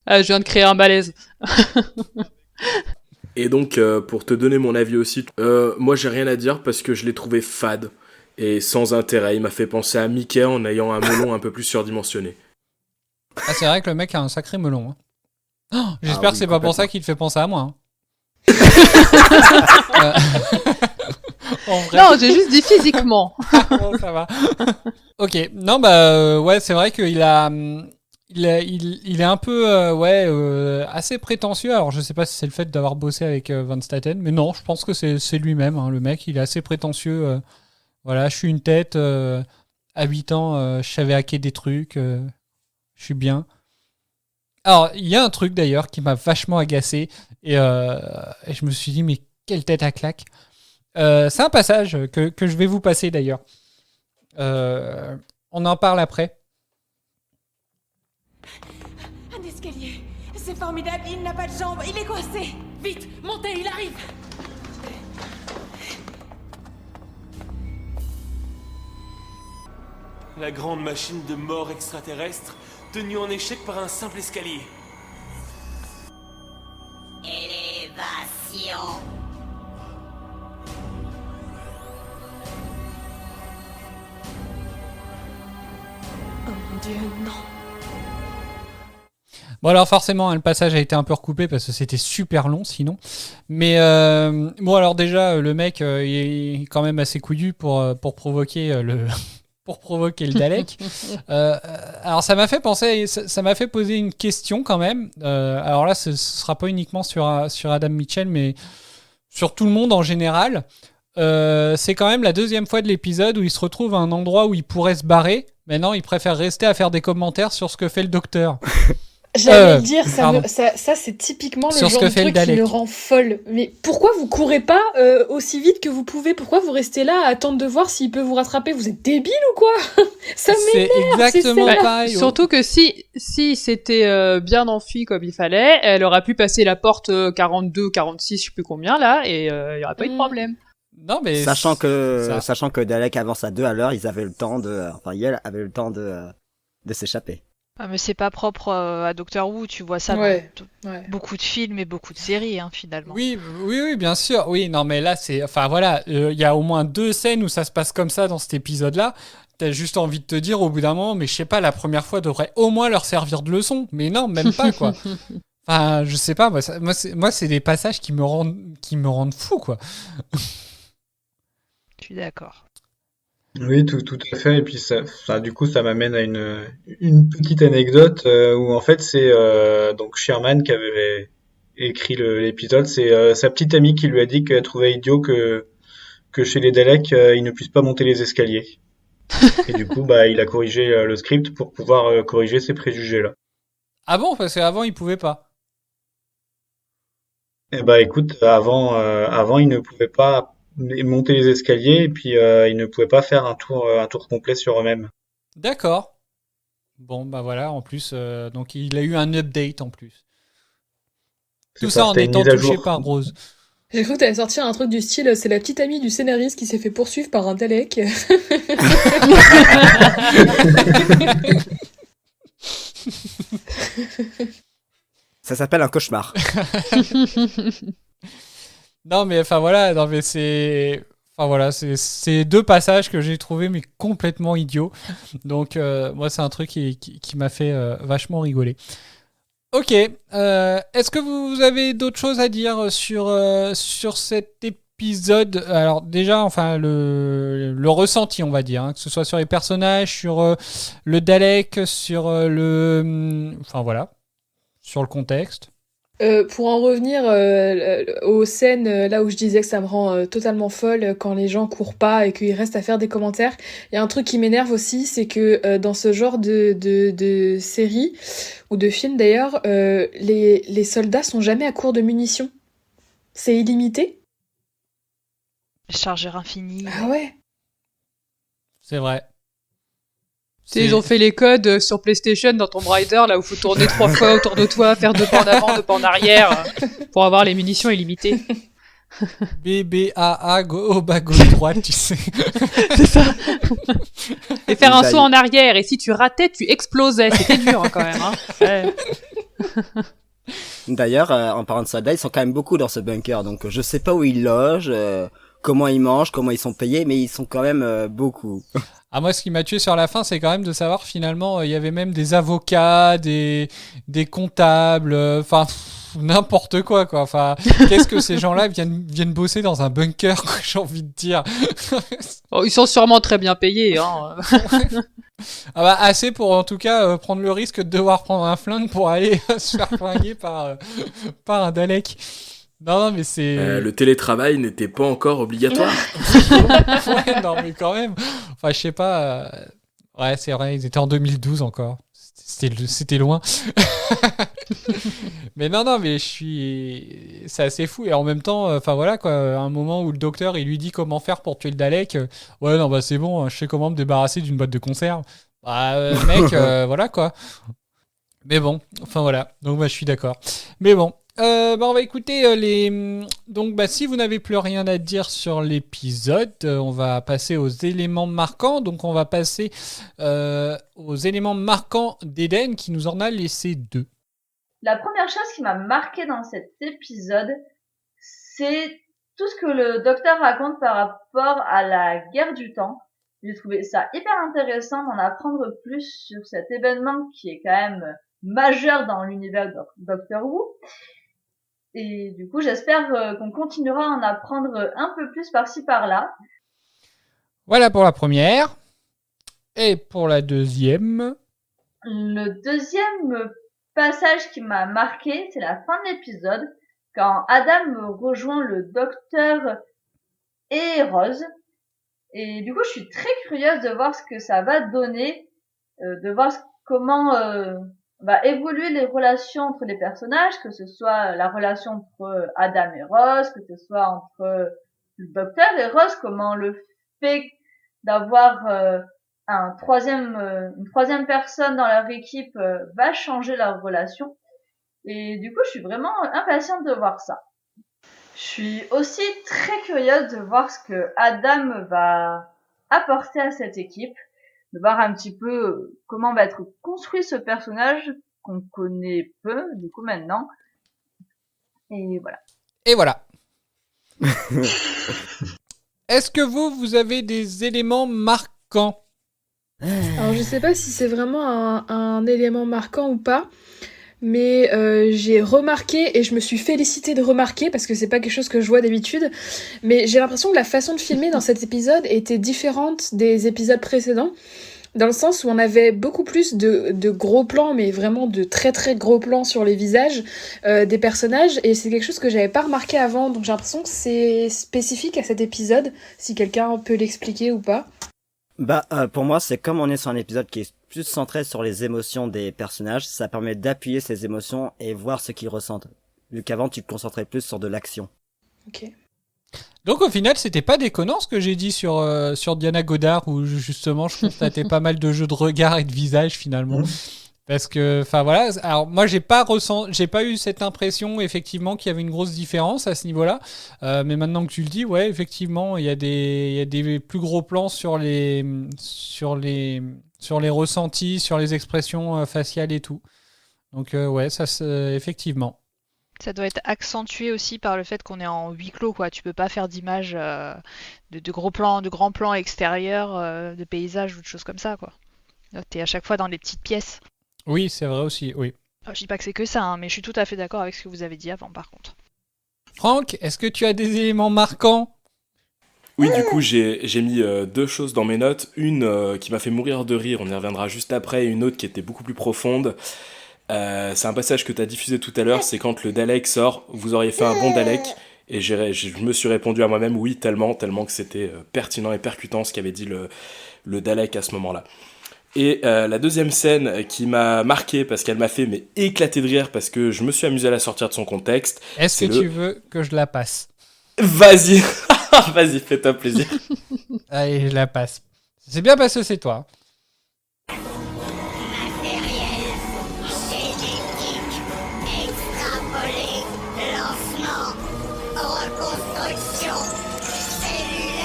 je viens de créer un malaise. Et donc, pour te donner mon avis aussi, moi j'ai rien à dire parce que je l'ai trouvé fade et sans intérêt. Il m'a fait penser à Mickey en ayant un melon un peu plus surdimensionné. Ah, c'est vrai que le mec a un sacré melon. Hein. Oh, j'espère que c'est pas pour ça qu'il te fait penser à moi. Hein. En vrai. Non, j'ai juste dit physiquement. Bon, ça va. Ok, non bah ouais, c'est vrai qu'il a... Il est un peu assez prétentieux. Alors je sais pas si c'est le fait d'avoir bossé avec Van Staten, mais non, je pense que c'est lui-même. Hein, le mec, il est assez prétentieux. Voilà, je suis une tête. À 8 ans, je savais hacker des trucs. Je suis bien. Alors il y a un truc d'ailleurs qui m'a vachement agacé et je me suis dit mais quelle tête à claque. C'est un passage que je vais vous passer d'ailleurs. On en parle après. Un escalier. C'est formidable, il n'a pas de jambes, il est coincé. Vite, montez, il arrive. La grande machine de mort extraterrestre, tenue en échec par un simple escalier. Élévation. Oh mon Dieu, non. Bon alors forcément le passage a été un peu recoupé parce que c'était super long sinon. Mais bon alors déjà le mec il est quand même assez couillu pour provoquer pour provoquer le Dalek. Alors ça m'a fait penser, ça m'a fait poser une question quand même. Alors là ce sera pas uniquement sur Adam Mitchell mais sur tout le monde en général. C'est quand même la deuxième fois de l'épisode où il se retrouve à un endroit où il pourrait se barrer. Mais non, il préfère rester à faire des commentaires sur ce que fait le docteur. J'allais le dire, ça c'est typiquement le genre de truc qui me rend folle. Mais pourquoi vous courez pas aussi vite que vous pouvez? Pourquoi vous restez là à attendre de voir s'il peut vous rattraper? Vous êtes débile ou quoi? Ça m'énerve. C'est exactement pareil. Surtout que si c'était bien enfui comme il fallait, elle aurait pu passer la porte 42, 46, je sais plus combien là, et il y aurait pas eu de problème. Non mais sachant que Dalek avance à 2 à l'heure, ils avaient le temps Yel avait le temps de s'échapper. Ah, mais c'est pas propre à Doctor Who, tu vois ça dans beaucoup de films et beaucoup de séries, hein, finalement. Oui, bien sûr. Oui, non, mais là, c'est... Enfin, voilà, il y a au moins 2 scènes où ça se passe comme ça dans cet épisode-là. T'as juste envie de te dire au bout d'un moment, mais je sais pas, la première fois devrait au moins leur servir de leçon. Mais non, même pas, quoi. Enfin, je sais pas, moi, c'est des passages qui me rendent fou, quoi. Je suis d'accord. Oui, tout à fait. Et puis du coup, ça m'amène à une petite anecdote où en fait c'est donc Sherman qui avait écrit l'épisode. C'est sa petite amie qui lui a dit qu'elle trouvait idiot que chez les Daleks ils ne puissent pas monter les escaliers. Et du coup, il a corrigé le script pour pouvoir corriger ces préjugés là. Ah bon, parce qu'avant ils pouvaient pas. Eh écoute, avant ils ne pouvaient pas monter les escaliers et puis ils ne pouvaient pas faire un tour complet sur eux-mêmes. D'accord. Bon, bah voilà, en plus, donc il a eu un update en plus. C'est Tout ça en t'as une étant mise à touché jour. par Rose. J'ai cru que t'allais sortir un truc du style, c'est la petite amie du scénariste qui s'est fait poursuivre par un Dalek. Ça s'appelle un cauchemar. Non, mais enfin voilà, non, mais c'est. Enfin voilà, c'est deux passages que j'ai trouvé mais complètement idiots. Donc moi c'est un truc qui m'a fait vachement rigoler. Ok, est-ce que vous avez d'autres choses à dire sur cet épisode? Alors déjà, enfin le ressenti, on va dire, hein, que ce soit sur les personnages, sur le Dalek, sur enfin voilà, sur le contexte. Pour en revenir aux scènes là où je disais que ça me rend totalement folle quand les gens courent pas et qu'ils restent à faire des commentaires, il y a un truc qui m'énerve aussi, c'est que dans ce genre de série ou de film d'ailleurs, les soldats sont jamais à court de munitions. C'est illimité. Chargeur infini. Ah ouais. C'est vrai. Tu sais, ils ont fait les codes sur PlayStation dans Tomb Raider, là où il faut tourner 3 fois autour de toi, faire 2 pas en avant, 2 pas en arrière, pour avoir les munitions illimitées. BBAA, gauche droite, tu sais. C'est ça. Et faire un saut en arrière, et si tu ratais, tu explosais. C'était dur hein, quand même. Hein. Ouais. D'ailleurs, en parlant de soldats, ils sont quand même beaucoup dans ce bunker, donc je sais pas où ils logent, comment ils mangent, comment ils sont payés, mais ils sont quand même beaucoup. Ah, moi, ce qui m'a tué sur la fin, c'est quand même de savoir finalement, il y avait même des avocats, des comptables, enfin, n'importe quoi, quoi. Enfin, qu'est-ce que ces gens-là viennent bosser dans un bunker, quoi, j'ai envie de dire. Oh, ils sont sûrement très bien payés. Hein. Ah bah, assez pour, en tout cas, prendre le risque de devoir prendre un flingue pour aller se faire flinguer par un Dalek. Non, mais c'est... Le télétravail n'était pas encore obligatoire. Ouais, non, mais quand même. Enfin, je sais pas. Ouais, c'est vrai, ils étaient en 2012 encore. C'était loin. Mais non, mais c'est assez fou. Et en même temps, enfin voilà, quoi. À un moment où le docteur, il lui dit comment faire pour tuer le Dalek. Ouais, non, bah c'est bon, je sais comment me débarrasser d'une boîte de conserve. Bah, mec, voilà, quoi. Mais bon, enfin voilà. Donc, bah, je suis d'accord. Mais bon. Bah on va écouter donc bah si vous n'avez plus rien à dire sur l'épisode, on va passer aux éléments marquants. Donc on va passer aux éléments marquants d'Eden qui nous en a laissé 2. La première chose qui m'a marqué dans cet épisode, c'est tout ce que le docteur raconte par rapport à la guerre du temps. J'ai trouvé ça hyper intéressant d'en apprendre plus sur cet événement qui est quand même majeur dans l'univers de Doctor Who. Et du coup, j'espère qu'on continuera à en apprendre un peu plus par-ci par-là. Voilà pour la première. Et pour la deuxième. Le deuxième passage qui m'a marqué, c'est la fin de l'épisode, quand Adam rejoint le docteur et Rose. Et du coup, je suis très curieuse de voir ce que ça va donner, de voir comment va évoluer les relations entre les personnages, que ce soit la relation entre Adam et Rose, que ce soit entre le docteur et Rose, comment le fait d'avoir une troisième personne dans leur équipe va changer leur relation. Et du coup, je suis vraiment impatiente de voir ça. Je suis aussi très curieuse de voir ce que Adam va apporter à cette équipe, de voir un petit peu comment va être construit ce personnage qu'on connaît peu, du coup, maintenant. Et voilà. Et voilà. Est-ce que vous avez des éléments marquants? Alors je sais pas si c'est vraiment un élément marquant ou pas, mais j'ai remarqué et je me suis félicitée de remarquer parce que c'est pas quelque chose que je vois d'habitude, mais j'ai l'impression que la façon de filmer dans cet épisode était différente des épisodes précédents, dans le sens où on avait beaucoup plus de gros plans, mais vraiment de très très gros plans sur les visages des personnages, et c'est quelque chose que j'avais pas remarqué avant, donc j'ai l'impression que c'est spécifique à cet épisode, si quelqu'un peut l'expliquer ou pas. Bah, pour moi, c'est comme on est sur un épisode qui est plus centré sur les émotions des personnages, ça permet d'appuyer ces émotions et voir ce qu'ils ressentent. Vu qu'avant, tu te concentrais plus sur de l'action. Ok. Donc au final, c'était pas déconnant ce que j'ai dit sur Diana Goddard, où justement je constatais pas mal de jeux de regard et de visage finalement. Parce que, enfin voilà, alors moi j'ai pas eu cette impression effectivement qu'il y avait une grosse différence à ce niveau-là. Mais maintenant que tu le dis, ouais, effectivement, il y a des plus gros plans sur les ressentis, sur les expressions faciales et tout. Donc ouais, ça effectivement. Ça doit être accentué aussi par le fait qu'on est en huis clos, quoi. Tu peux pas faire d'images de gros plans, de grands plans extérieurs, de paysages ou de choses comme ça, quoi. T'es à chaque fois dans des petites pièces. Oui, c'est vrai aussi, oui. Je dis pas que c'est que ça, hein, mais je suis tout à fait d'accord avec ce que vous avez dit avant, par contre. Franck, est-ce que tu as des éléments marquants ? Oui, du coup, j'ai mis deux choses dans mes notes. Une qui m'a fait mourir de rire, on y reviendra juste après, et une autre qui était beaucoup plus profonde. C'est un passage que tu as diffusé tout à l'heure, c'est quand le Dalek sort, vous auriez fait un bon Dalek, et je me suis répondu à moi-même, oui, tellement que c'était pertinent et percutant ce qu'avait dit le Dalek à ce moment-là. Et la deuxième scène qui m'a marqué parce qu'elle m'a fait éclater de rire parce que je me suis amusé à la sortir de son contexte. Est-ce que tu veux que je la passe ? Vas-y, vas-y, fais-toi plaisir. Allez, je la passe. C'est bien parce que c'est toi. Matériel, génétique, extrapolé, lancement, reconstruction, cellulaire.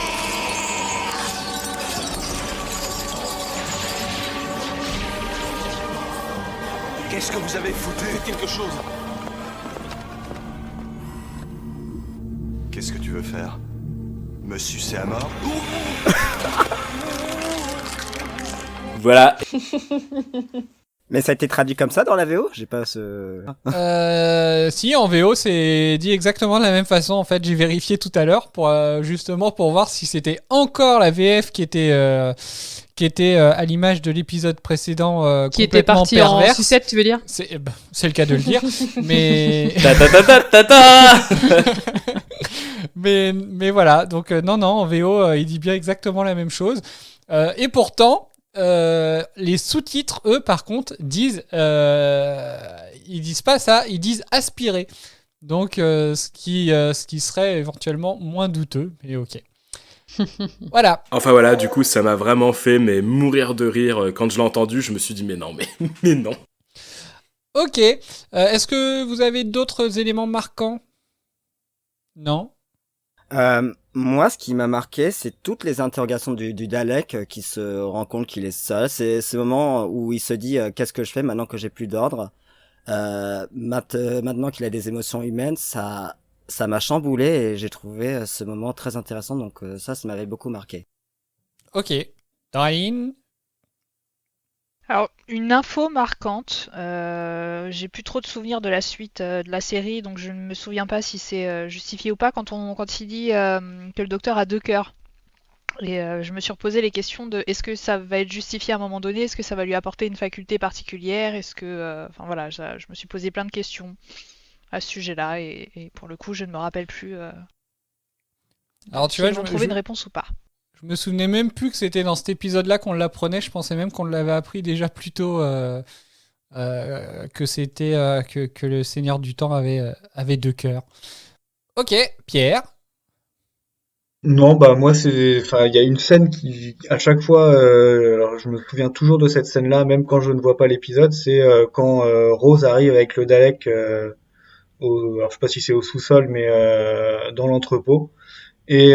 Qu'est-ce que vous avez foutu ? Faites quelque chose. Qu'est-ce que tu veux faire ? Me sucer à mort ? Voilà. Mais ça a été traduit comme ça dans la VO ? J'ai pas ce... Si, en VO, c'est dit exactement de la même façon. En fait, j'ai vérifié tout à l'heure justement pour voir si c'était encore la VF qui était à l'image de l'épisode précédent, qui était complètement parti perverse. en sucette, tu veux dire ? C'est le cas de le dire, mais... mais voilà, donc non, en VO, il dit bien exactement la même chose. Et pourtant, les sous-titres, eux, par contre, ils disent pas ça, ils disent aspirer. Donc, ce qui serait éventuellement moins douteux, mais ok. Voilà. Enfin voilà, du coup, ça m'a vraiment fait mourir de rire. Quand je l'ai entendu, je me suis dit mais non. Ok. Est-ce que vous avez d'autres éléments marquants ? Non ? Moi, ce qui m'a marqué, c'est toutes les interrogations du Dalek qui se rend compte qu'il est seul. C'est ce moment où il se dit qu'est-ce que je fais maintenant que j'ai plus d'ordre. Maintenant qu'il a des émotions humaines, ça m'a chamboulé et j'ai trouvé ce moment très intéressant. Donc ça m'avait beaucoup marqué. Ok. Darlene ? Alors, une info marquante, j'ai plus trop de souvenirs de la suite de la série, donc je ne me souviens pas si c'est justifié ou pas quand il dit que le docteur a deux cœurs. Et je me suis reposé les questions de est-ce que ça va être justifié à un moment donné, est-ce que ça va lui apporter une faculté particulière, est-ce que... Enfin voilà, je me suis posé plein de questions à ce sujet-là, et pour le coup, je ne me rappelle plus Alors tu si vois, ils ont trouvé une réponse ou pas. Je me souvenais même plus que c'était dans cet épisode-là qu'on l'apprenait. Je pensais même qu'on l'avait appris déjà plus tôt que c'était que le Seigneur du Temps avait deux cœurs. Ok, Pierre. Non, bah moi il y a une scène qui à chaque fois, alors je me souviens toujours de cette scène-là, même quand je ne vois pas l'épisode, c'est quand Rose arrive avec le Dalek, alors je sais pas si c'est au sous-sol, mais dans l'entrepôt. Et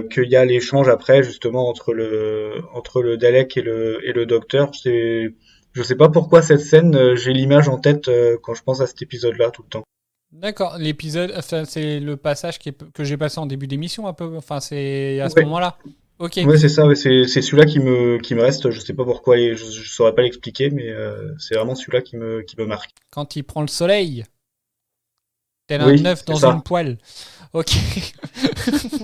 qu'il y a l'échange après justement entre le Dalek et le Docteur. Je sais pas pourquoi cette scène, j'ai l'image en tête quand je pense à cet épisode-là tout le temps. D'accord, l'épisode, enfin, c'est le passage que j'ai passé en début d'émission un peu. Enfin, c'est à ce moment-là. Ok. Ouais, c'est ça. Ouais, c'est celui-là qui me reste. Je sais pas pourquoi. Je saurais pas l'expliquer, mais c'est vraiment celui-là qui me marque. Quand il prend le soleil, tel un œuf dans une poêle. Ok.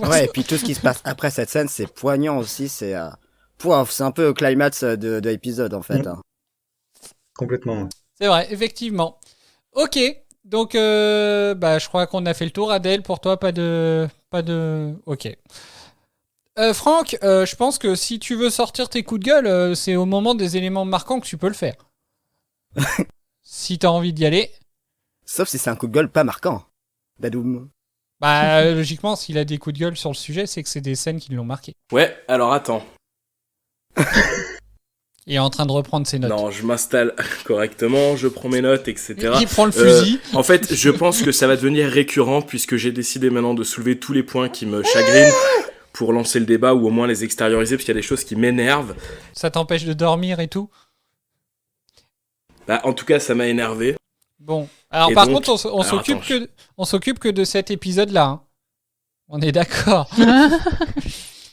Ouais, et puis tout ce qui se passe après cette scène, c'est poignant aussi. C'est un peu le climax de l'épisode en fait. Hein. Complètement. Ouais. C'est vrai, effectivement. Ok. Donc, je crois qu'on a fait le tour. Adèle, pour toi, pas de... Ok. Franck, je pense que si tu veux sortir tes coups de gueule, c'est au moment des éléments marquants que tu peux le faire. Si t'as envie d'y aller. Sauf si c'est un coup de gueule pas marquant. Badoum. Bah, logiquement, s'il a des coups de gueule sur le sujet, c'est que c'est des scènes qui l'ont marqué. Ouais, alors attends. Il est en train de reprendre ses notes. Non, je m'installe correctement, je prends mes notes, etc. Il prend le fusil. En fait, je pense que ça va devenir récurrent puisque j'ai décidé maintenant de soulever tous les points qui me chagrinent pour lancer le débat ou au moins les extérioriser parce qu'il y a des choses qui m'énervent. Ça t'empêche de dormir et tout? Bah, en tout cas, ça m'a énervé. Bon. Alors, Et par donc- contre, on Alors, s'occupe que de cet épisode-là. Hein. On est d'accord.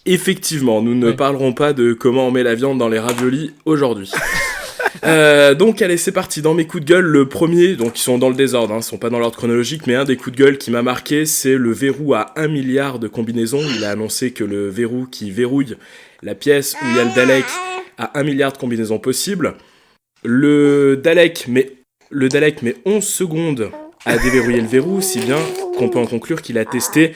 Effectivement, nous ne Ouais. parlerons pas de comment on met la viande dans les raviolis aujourd'hui. Donc allez, c'est parti. Dans mes coups de gueule, le premier, donc ils sont dans le désordre, ils sont pas dans l'ordre chronologique, mais un des coups de gueule qui m'a marqué, c'est le verrou à 1 milliard de combinaisons. Il a annoncé que le verrou qui verrouille la pièce où il y a le Dalek a 1 milliard de combinaisons possibles. Le Dalek met 11 secondes à déverrouiller le verrou, si bien qu'on peut en conclure qu'il a testé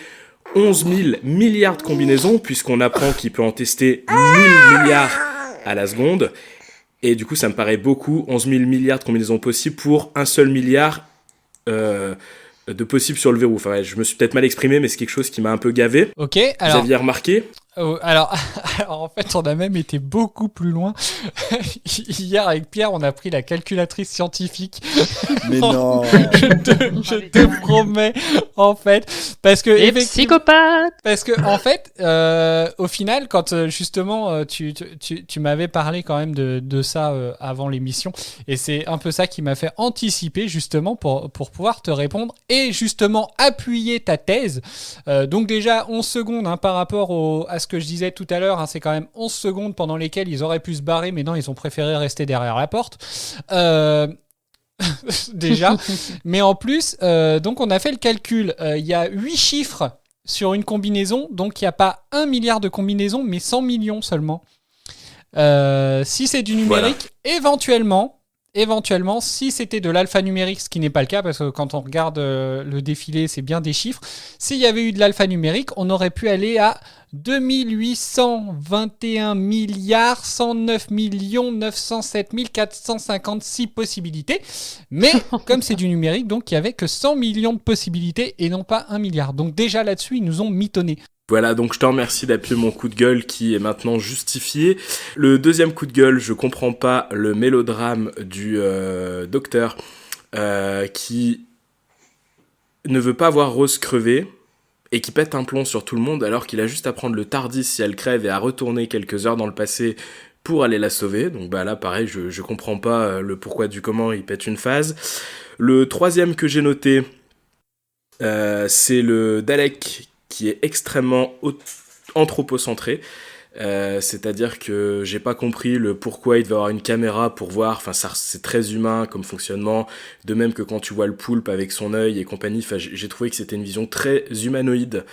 11 000 milliards de combinaisons, puisqu'on apprend qu'il peut en tester 1000 milliards à la seconde. Et du coup, ça me paraît beaucoup, 11 000 milliards de combinaisons possibles pour un seul milliard de possibles sur le verrou. Enfin, ouais, je me suis peut-être mal exprimé, mais c'est quelque chose qui m'a un peu gavé. Ok, Vous alors... aviez remarqué ? Alors, en fait, on a même été beaucoup plus loin. Hier, avec Pierre, on a pris la calculatrice scientifique. Mais non. Je te promets, en fait, parce que Les psychopathes. parce que en fait, au final, quand justement tu m'avais parlé quand même de ça avant l'émission, et c'est un peu ça qui m'a fait anticiper justement pour pouvoir te répondre et justement appuyer ta thèse. Donc déjà 11 secondes hein, par rapport à ce que je disais tout à l'heure, hein, c'est quand même 11 secondes pendant lesquelles ils auraient pu se barrer, mais non, ils ont préféré rester derrière la porte. Déjà. Mais en plus, donc on a fait le calcul. Il y a 8 chiffres sur une combinaison, donc il n'y a pas 1 milliard de combinaisons, mais 100 millions seulement. Si c'est du numérique, éventuellement, si c'était de l'alphanumérique, ce qui n'est pas le cas, parce que quand on regarde le défilé, c'est bien des chiffres. S'il y avait eu de l'alphanumérique, on aurait pu aller à 2821 milliards 109 907 456 possibilités. Mais comme c'est du numérique, donc il n'y avait que 100 millions de possibilités et non pas 1 milliard. Donc déjà là-dessus, ils nous ont mitonné. Voilà, donc je te remercie d'appuyer mon coup de gueule qui est maintenant justifié. Le deuxième coup de gueule, je comprends pas le mélodrame du docteur qui ne veut pas voir Rose crever et qui pète un plomb sur tout le monde alors qu'il a juste à prendre le TARDIS si elle crève et à retourner quelques heures dans le passé pour aller la sauver. Donc bah là pareil, je comprends pas le pourquoi du comment il pète une phase. Le troisième que j'ai noté, c'est le Dalek qui est extrêmement anthropocentré, c'est-à-dire que j'ai pas compris le pourquoi il devait avoir une caméra pour voir, enfin ça c'est très humain comme fonctionnement, de même que quand tu vois le poulpe avec son œil et compagnie, enfin j'ai trouvé que c'était une vision très humanoïde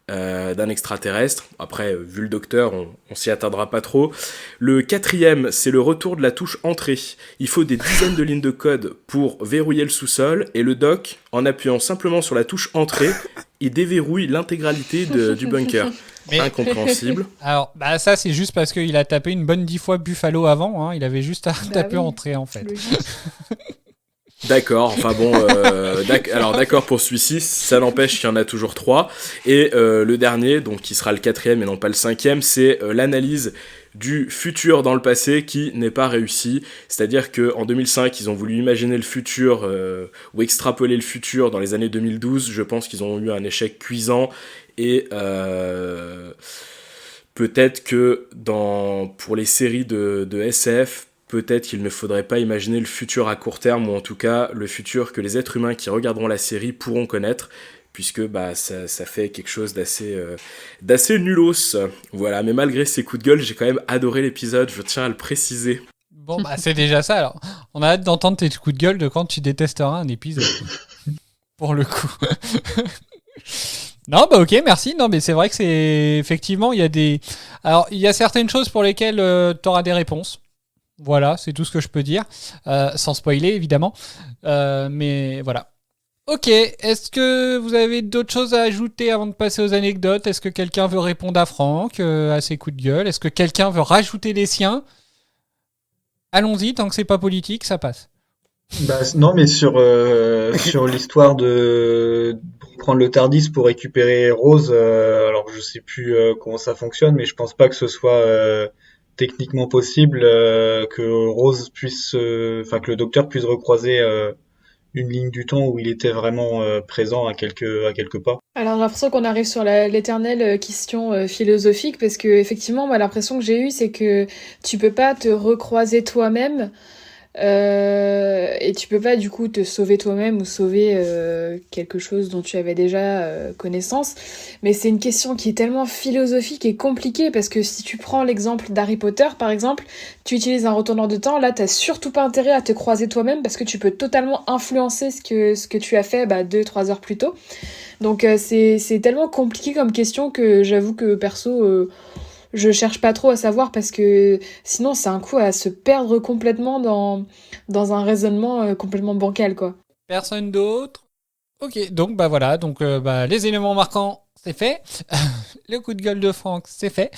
d'un extraterrestre. Après, vu le docteur, on s'y attardera pas trop. Le quatrième, c'est le retour de la touche entrée. Il faut des dizaines de lignes de code pour verrouiller le sous-sol, et le doc, en appuyant simplement sur la touche entrée, il déverrouille l'intégralité du bunker. Mais- Incompréhensible. Alors, bah ça, c'est juste parce qu'il a tapé une bonne 10 fois Buffalo avant. Hein. Il avait juste à taper oui. entrée, en fait. Logique. D'accord, enfin bon, alors d'accord pour celui-ci, ça n'empêche qu'il y en a toujours 3. Et le dernier, donc qui sera le 4e et non pas le 5e, c'est l'analyse du futur dans le passé qui n'est pas réussi. C'est-à-dire qu'en 2005, ils ont voulu imaginer le futur ou extrapoler le futur dans les années 2012. Je pense qu'ils ont eu un échec cuisant et peut-être que pour les séries de SF, peut-être qu'il ne faudrait pas imaginer le futur à court terme, ou en tout cas le futur que les êtres humains qui regarderont la série pourront connaître, puisque bah, ça fait quelque chose d'assez nulos. Voilà, mais malgré ces coups de gueule, j'ai quand même adoré l'épisode, je tiens à le préciser. Bon, bah c'est déjà ça, alors. On a hâte d'entendre tes coups de gueule de quand tu détesteras un épisode. Pour le coup. Non, bah ok, merci. Non, mais c'est vrai que c'est... Effectivement, il y a des... Alors, il y a certaines choses pour lesquelles tu auras des réponses. Voilà, c'est tout ce que je peux dire. Sans spoiler, évidemment. Mais voilà. Ok, est-ce que vous avez d'autres choses à ajouter avant de passer aux anecdotes? Est-ce que quelqu'un veut répondre à Franck, à ses coups de gueule? Est-ce que quelqu'un veut rajouter les siens? Allons-y, tant que c'est pas politique, ça passe. Bah, non, mais sur l'histoire de prendre le Tardis pour récupérer Rose. Alors je sais plus comment ça fonctionne, mais je pense pas que ce soit techniquement possible que Rose puisse, enfin que le Docteur puisse recroiser une ligne du temps où il était vraiment présent à quelques pas. Alors j'ai l'impression qu'on arrive sur l'éternelle question philosophique parce que effectivement moi l'impression que j'ai eue c'est que tu peux pas te recroiser toi-même et tu peux pas du coup te sauver toi-même ou sauver quelque chose dont tu avais déjà connaissance, mais c'est une question qui est tellement philosophique et compliquée parce que si tu prends l'exemple d'Harry Potter par exemple, tu utilises un retournant de temps, là t'as surtout pas intérêt à te croiser toi-même parce que tu peux totalement influencer ce que tu as fait 2-3 heures plus tôt. Donc c'est tellement compliqué comme question que j'avoue que perso je cherche pas trop à savoir parce que sinon c'est un coup à se perdre complètement dans un raisonnement complètement bancal quoi. Personne d'autre? Ok, donc voilà, donc les éléments marquants, c'est fait. Le coup de gueule de Franck, c'est fait.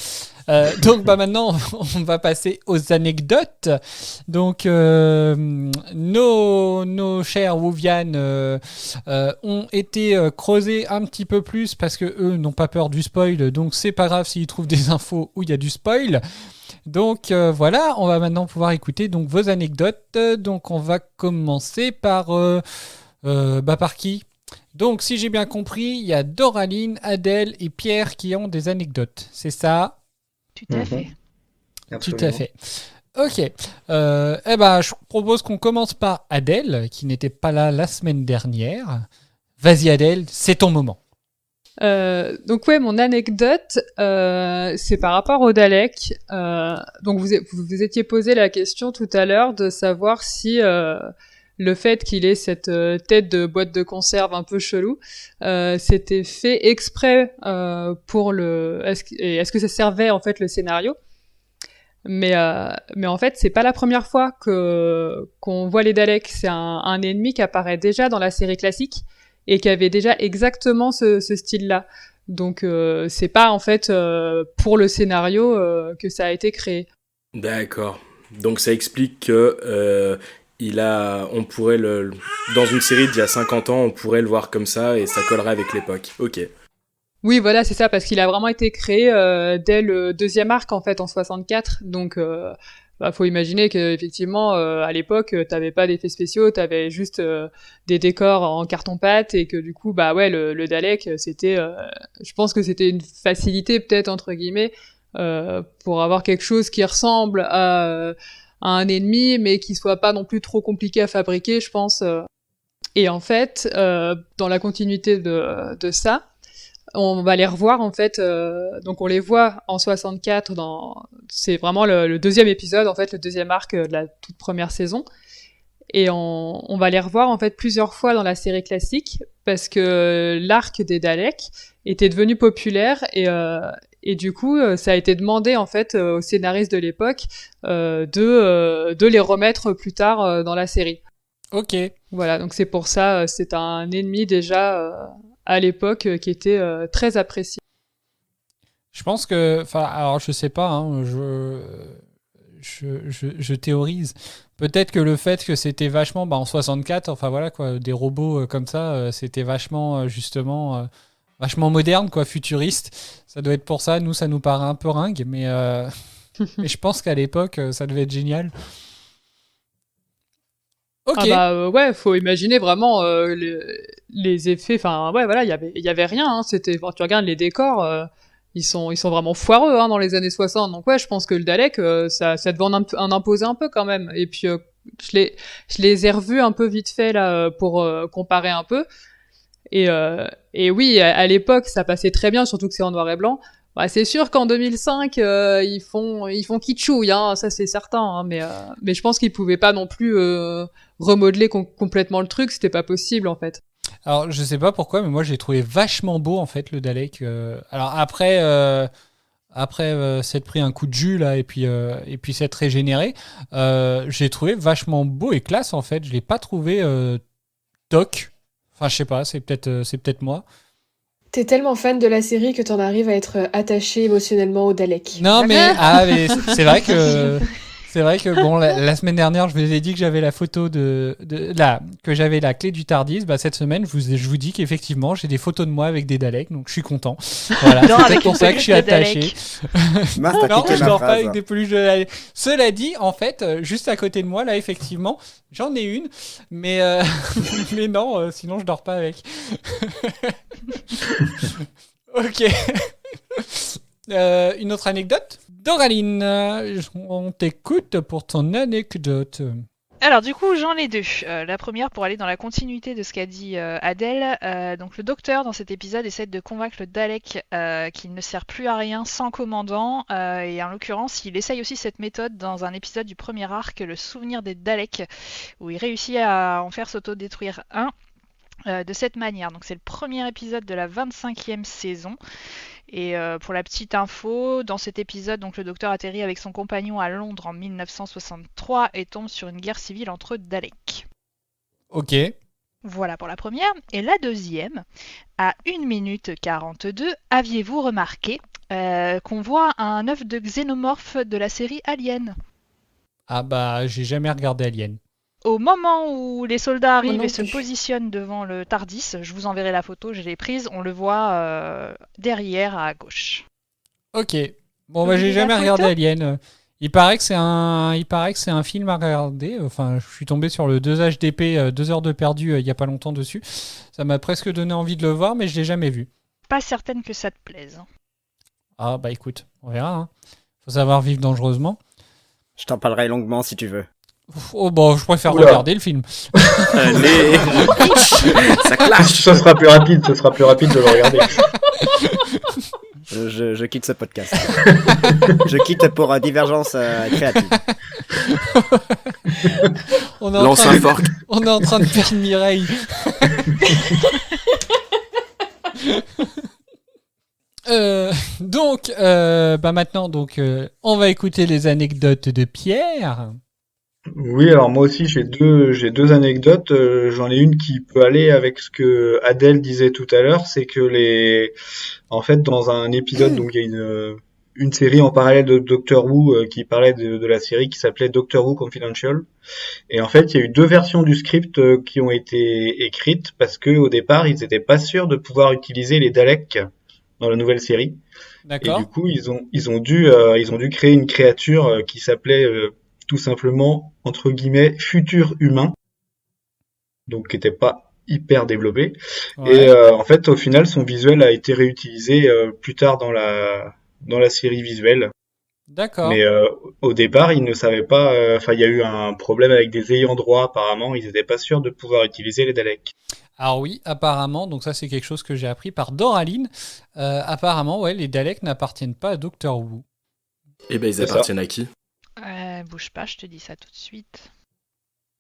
Donc maintenant, on va passer aux anecdotes. Donc nos chers Wuvian ont été creusés un petit peu plus parce que eux n'ont pas peur du spoil. Donc c'est pas grave s'ils trouvent des infos où il y a du spoil. Donc voilà, on va maintenant pouvoir écouter donc vos anecdotes. Donc on va commencer par par qui ? Donc, si j'ai bien compris, il y a Doraline, Adèle et Pierre qui ont des anecdotes. C'est ça ? Tout à fait. Absolument. Tout à fait. Ok. Je propose qu'on commence par Adèle, qui n'était pas là la semaine dernière. Vas-y Adèle, c'est ton moment. Donc ouais, mon anecdote, c'est par rapport au Dalek. Donc vous étiez posé la question tout à l'heure de savoir si le fait qu'il ait cette tête de boîte de conserve un peu chelou, c'était fait exprès pour le. Est-ce que ça servait en fait le scénario ? Mais en fait, c'est pas la première fois qu'on voit les Daleks. C'est un ennemi qui apparaît déjà dans la série classique et qui avait déjà exactement ce style-là. Donc c'est pas en fait pour le scénario que ça a été créé. D'accord. Donc ça explique que on pourrait dans une série d'il y a 50 ans, on pourrait le voir comme ça et ça collerait avec l'époque. Ok. Oui, voilà, c'est ça, parce qu'il a vraiment été créé dès le deuxième arc, en fait, en 64. Donc, faut imaginer qu'effectivement, à l'époque, t'avais pas d'effets spéciaux, t'avais juste des décors en carton-pâte, et que du coup, le Dalek, c'était... je pense que c'était une facilité, peut-être, entre guillemets, pour avoir quelque chose qui ressemble à un ennemi, mais qui soit pas non plus trop compliqué à fabriquer, je pense. Et en fait, dans la continuité de ça, on va les revoir en fait, donc on les voit en 64 c'est vraiment le deuxième épisode, en fait le deuxième arc de la toute première saison, et on va les revoir en fait plusieurs fois dans la série classique parce que l'arc des Daleks était devenu populaire et du coup ça a été demandé en fait aux scénaristes de l'époque de les remettre plus tard dans la série. Ok. Voilà, donc c'est pour ça, c'est un ennemi déjà à l'époque qui était très apprécié. Je pense que, alors je sais pas, hein, je théorise. Peut-être que le fait que c'était vachement, en 64, enfin voilà quoi, des robots comme ça, c'était vachement justement vachement moderne quoi, futuriste. Ça doit être pour ça. Nous, ça nous paraît un peu ringue, mais mais je pense qu'à l'époque, ça devait être génial. Ok. Ouais, faut imaginer vraiment les effets. Enfin, ouais, voilà, il y avait rien. Hein, c'était, tu regardes les décors, ils sont vraiment foireux dans les années 60. Donc ouais, je pense que le Dalek, ça devait en imposer un peu quand même. Et puis je les ai revus un peu vite fait là pour comparer un peu. Et oui, à l'époque, ça passait très bien, surtout que c'est en noir et blanc. Bah, c'est sûr qu'en 2005, ils font kitschouille, ça c'est certain. Mais je pense qu'ils pouvaient pas non plus remodeler complètement le truc, c'était pas possible en fait. Alors je sais pas pourquoi, mais moi j'ai trouvé vachement beau en fait le Dalek. Alors après s'être pris un coup de jus là et puis s'être régénéré, j'ai trouvé vachement beau et classe en fait. Je l'ai pas trouvé toc. Enfin je sais pas, c'est peut-être moi. T'es tellement fan de la série que t'en arrives à être attaché émotionnellement au Dalek. Non mais c'est vrai que C'est vrai que bon, la semaine dernière, je vous ai dit que j'avais la photo que j'avais la clé du Tardis. Bah, cette semaine, je vous dis qu'effectivement, j'ai des photos de moi avec des Daleks, donc je suis content. Voilà, Non, c'est avec pour une ça que je suis peluche de attaché. Mince, t'as Non, piqué je ma dors pas phrase. avec des peluches de Daleks. Cela dit, en fait, juste à côté de moi, là, effectivement, j'en ai une, mais mais non, sinon je dors pas avec. Ok. Une autre anecdote? Doraline, on t'écoute pour ton anecdote. Alors du coup, j'en ai deux. La première, pour aller dans la continuité de ce qu'a dit Adèle, donc le docteur dans cet épisode essaie de convaincre le Dalek qu'il ne sert plus à rien sans commandant, et en l'occurrence, il essaye aussi cette méthode dans un épisode du premier arc, le souvenir des Daleks, où il réussit à en faire s'autodétruire un. De cette manière. Donc c'est le premier épisode de la 25e saison. Et pour la petite info, dans cet épisode, donc, le docteur atterrit avec son compagnon à Londres en 1963 et tombe sur une guerre civile entre Daleks. Ok. Voilà pour la première. Et la deuxième, à 1 minute 42, aviez-vous remarqué qu'on voit un œuf de xénomorphe de la série Alien? Ah bah, j'ai jamais regardé Alien. Au moment où les soldats arrivent non et se plus. positionnent devant le Tardis, je vous enverrai la photo, je l'ai prise, on le voit derrière à gauche. Ok. Bon, bah, Vous j'ai voulez la jamais photo regardé Alien. Il paraît que c'est un film à regarder. Enfin, je suis tombé sur le 2HDP, 2 heures de perdu, il y a pas longtemps dessus. Ça m'a presque donné envie de le voir, mais je l'ai jamais vu. Pas certaine que ça te plaise. Ah bah écoute, on verra. Hein. Faut savoir vivre dangereusement. Je t'en parlerai longuement si tu veux. Oh bah, je préfère Oula. regarder le film. Allez. Ça clash. Ce sera plus rapide de le regarder. Je quitte ce podcast. Je quitte pour divergence créative. On est Lance un fork. on est en train de perdre Mireille. Donc, bah maintenant, on va écouter les anecdotes de Pierre. Oui, alors moi aussi j'ai deux anecdotes. J'en ai une qui peut aller avec ce que Adèle disait tout à l'heure, c'est que en fait dans un épisode, donc il y a une série en parallèle de Doctor Who qui parlait de la série qui s'appelait Doctor Who Confidential. Et en fait il y a eu deux versions du script qui ont été écrites parce que au départ ils étaient pas sûrs de pouvoir utiliser les Daleks dans la nouvelle série. Et D'accord. du coup ils ont dû créer une créature qui s'appelait tout simplement, entre guillemets, futur humain, donc qui n'était pas hyper développé. Ouais. Et en fait, au final, son visuel a été réutilisé plus tard dans la série visuelle. D'accord. Mais au départ, ils ne savaient pas. Enfin, il y a eu un problème avec des ayants droit. Apparemment, ils n'étaient pas sûrs de pouvoir utiliser les Daleks. Alors oui, apparemment, donc ça c'est quelque chose que j'ai appris par Doraline. Apparemment, ouais, les Daleks n'appartiennent pas à Doctor Who. Eh ben, ils C'est appartiennent à qui? Bouge pas, je te dis ça tout de suite.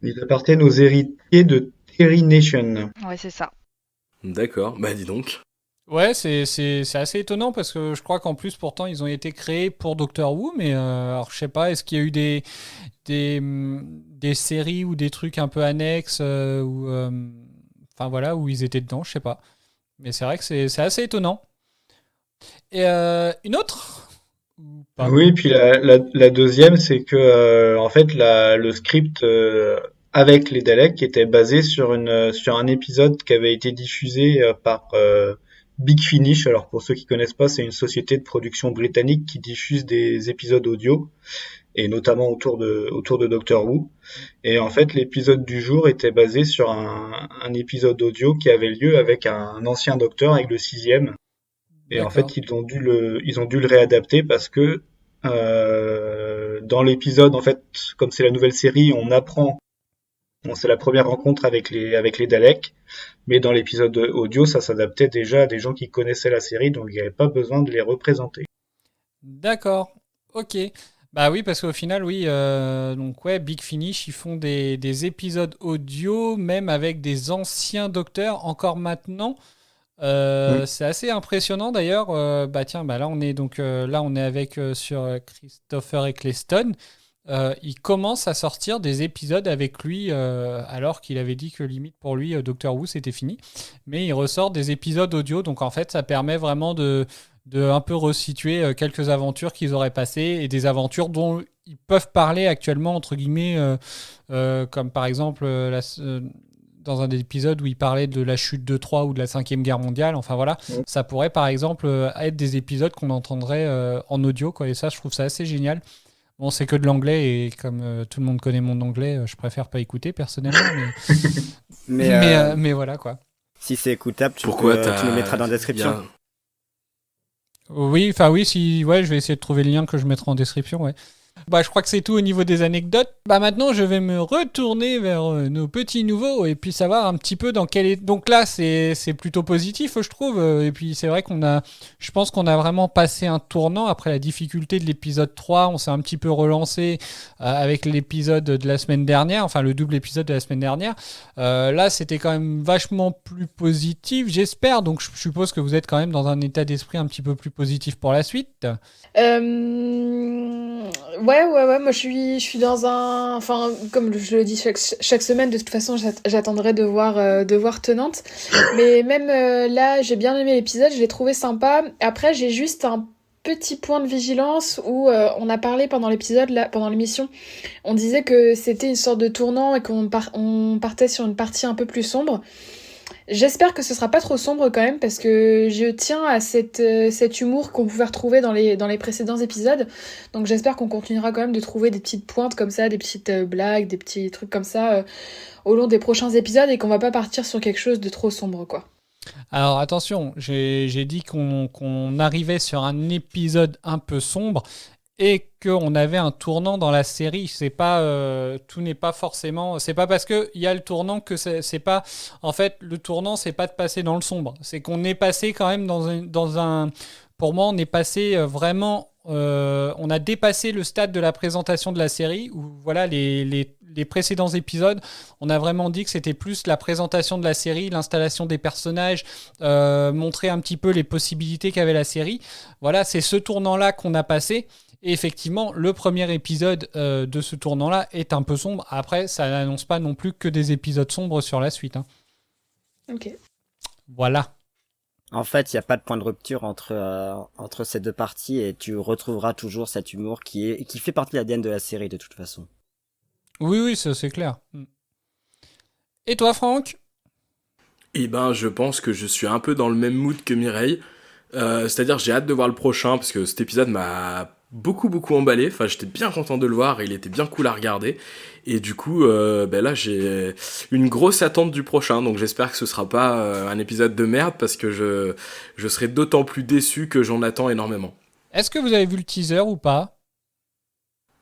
Ils appartiennent aux héritiers de Terry Nation. Ouais, c'est ça. D'accord, bah dis donc. Ouais, c'est assez étonnant parce que je crois qu'en plus, pourtant, ils ont été créés pour Doctor Who, mais alors je sais pas, est-ce qu'il y a eu des séries ou des trucs un peu annexes enfin voilà, où ils étaient dedans, je sais pas. Mais c'est vrai que c'est assez étonnant. Et une autre? Ou pas? Oui, puis la deuxième, c'est que en fait le script avec les Daleks était basé sur un épisode qui avait été diffusé par Big Finish. Alors pour ceux qui connaissent pas, c'est une société de production britannique qui diffuse des épisodes audio et notamment autour de Doctor Who. Et en fait, l'épisode du jour était basé sur un épisode audio qui avait lieu avec un ancien docteur, avec le 6e. Et en fait, ils ont dû le réadapter parce que dans l'épisode, en fait, comme c'est la nouvelle série, c'est la première rencontre avec les Daleks, mais dans l'épisode audio, ça s'adaptait déjà à des gens qui connaissaient la série, donc il n'y avait pas besoin de les représenter. D'accord, ok. Bah oui, parce qu'au final, oui, donc ouais, Big Finish, ils font des épisodes audio, même avec des anciens docteurs, encore maintenant. C'est assez impressionnant d'ailleurs. Là on est avec sur Christopher Eccleston. Il commence à sortir des épisodes avec lui alors qu'il avait dit que limite pour lui Doctor Who c'était fini. Mais il ressort des épisodes audio, donc en fait ça permet vraiment de de un peu resituer quelques aventures qu'ils auraient passées et des aventures dont ils peuvent parler actuellement, entre guillemets, comme par exemple dans un des épisodes où il parlait de la chute de Troie ou de la 5e guerre mondiale. Enfin voilà, ça pourrait par exemple être des épisodes qu'on entendrait en audio, quoi. Et ça, je trouve ça assez génial. Bon, c'est que de l'anglais et comme tout le monde connaît mon anglais, je préfère pas écouter personnellement. Mais voilà, quoi. Si c'est écoutable, tu Pourquoi le mettras dans la description. Bien. Oui, je vais essayer de trouver le lien que je mettrai en description, ouais. Bah, je crois que c'est tout au niveau des anecdotes. Bah, maintenant, je vais me retourner vers nos petits nouveaux et puis savoir un petit peu dans quel est... Donc là, c'est plutôt positif, je trouve. Et puis, c'est vrai je pense qu'on a vraiment passé un tournant après la difficulté de l'épisode 3. On s'est un petit peu relancé avec l'épisode de la semaine dernière, enfin, le double épisode de la semaine dernière. Là, c'était quand même vachement plus positif, j'espère. Donc, je suppose que vous êtes quand même dans un état d'esprit un petit peu plus positif pour la suite. Ouais, moi je suis dans un... Enfin, comme je le dis chaque semaine, de toute façon, j'attendrai de voir Tenante. Mais même là, j'ai bien aimé l'épisode, je l'ai trouvé sympa. Après, j'ai juste un petit point de vigilance où on a parlé pendant l'épisode, là, pendant l'émission, on disait que c'était une sorte de tournant et qu'on partait sur une partie un peu plus sombre. J'espère que ce sera pas trop sombre quand même, parce que je tiens à cet humour qu'on pouvait retrouver dans les précédents épisodes. Donc j'espère qu'on continuera quand même de trouver des petites pointes comme ça, des petites blagues, des petits trucs comme ça au long des prochains épisodes, et qu'on va pas partir sur quelque chose de trop sombre, quoi. Alors attention, j'ai dit qu'on arrivait sur un épisode un peu sombre et qu'on avait un tournant dans la série. C'est pas tout n'est pas forcément. C'est pas parce que il y a le tournant que c'est pas. En fait, le tournant, c'est pas de passer dans le sombre. C'est qu'on est passé quand même dans un. Pour moi, on est passé vraiment. On a dépassé le stade de la présentation de la série où voilà les précédents épisodes, on a vraiment dit que c'était plus la présentation de la série, l'installation des personnages, montrer un petit peu les possibilités qu'avait la série. Voilà, c'est ce tournant-là qu'on a passé. Et effectivement, le premier épisode de ce tournant-là est un peu sombre. Après, ça n'annonce pas non plus que des épisodes sombres sur la suite. Hein. Ok. Voilà. En fait, il n'y a pas de point de rupture entre ces deux parties et tu retrouveras toujours cet humour qui fait partie de l'ADN de la série de toute façon. Oui, ça c'est clair. Et toi, Franck ? Eh ben, je pense que je suis un peu dans le même mood que Mireille. C'est-à-dire, j'ai hâte de voir le prochain parce que cet épisode m'a beaucoup emballé. Enfin, j'étais bien content de le voir et il était bien cool à regarder. Et du coup, là, j'ai une grosse attente du prochain. Donc, j'espère que ce sera pas un épisode de merde parce que je serai d'autant plus déçu que j'en attends énormément. Est-ce que vous avez vu le teaser ou pas ?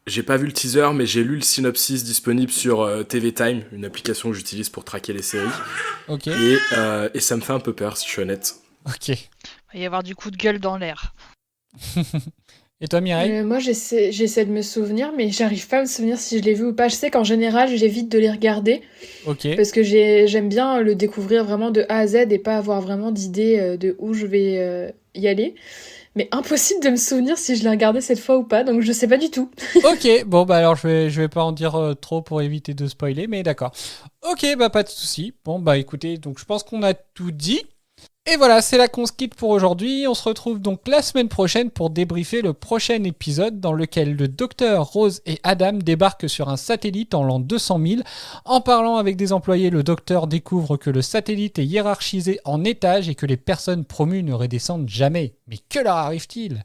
J'ai pas vu le teaser, mais j'ai lu le synopsis disponible sur TV Time, une application que j'utilise pour traquer les séries. Ok. Et ça me fait un peu peur, si je suis honnête. Ok. Il va y avoir du coup de gueule dans l'air. Et toi, Mireille ? Moi, j'essaie de me souvenir, mais j'arrive pas à me souvenir si je l'ai vu ou pas. Je sais qu'en général, j'évite de les regarder. Ok. Parce que j'aime bien le découvrir vraiment de A à Z et pas avoir vraiment d'idée de où je vais y aller. Mais impossible de me souvenir si je l'ai regardé cette fois ou pas, donc je sais pas du tout. Ok, bon bah alors je vais pas en dire trop pour éviter de spoiler, mais d'accord. Ok, bah pas de souci. Bon bah écoutez, donc je pense qu'on a tout dit. Et voilà, c'est là qu'on se quitte pour aujourd'hui. On se retrouve donc la semaine prochaine pour débriefer le prochain épisode dans lequel le docteur, Rose et Adam débarquent sur un satellite en l'an 200 000. En parlant avec des employés, le docteur découvre que le satellite est hiérarchisé en étages et que les personnes promues ne redescendent jamais. Mais que leur arrive-t-il ?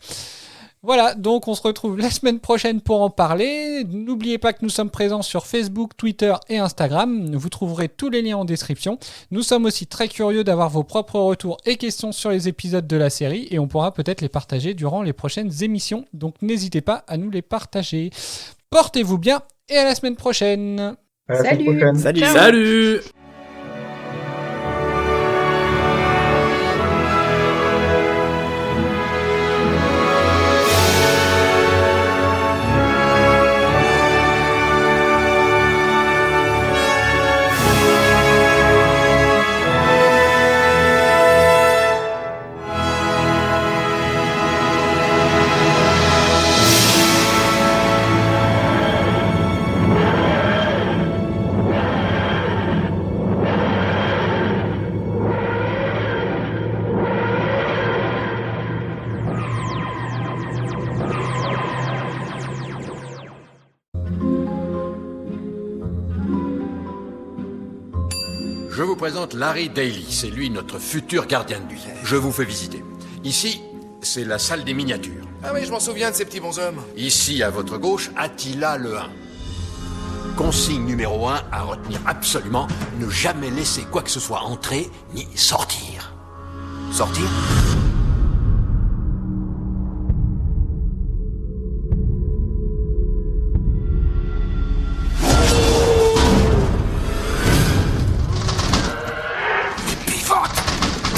Voilà, donc on se retrouve la semaine prochaine pour en parler. N'oubliez pas que nous sommes présents sur Facebook, Twitter et Instagram. Vous trouverez tous les liens en description. Nous sommes aussi très curieux d'avoir vos propres retours et questions sur les épisodes de la série et on pourra peut-être les partager durant les prochaines émissions. Donc n'hésitez pas à nous les partager. Portez-vous bien et à la semaine prochaine. À la semaine prochaine. Salut. Salut. présente Larry Daly. C'est lui notre futur gardien de nuit. Je vous fais visiter. Ici, c'est la salle des miniatures. Ah oui, je m'en souviens de ces petits bonshommes. Ici, à votre gauche, Attila le 1. Consigne numéro 1 à retenir absolument, ne jamais laisser quoi que ce soit entrer ni sortir. Sortir?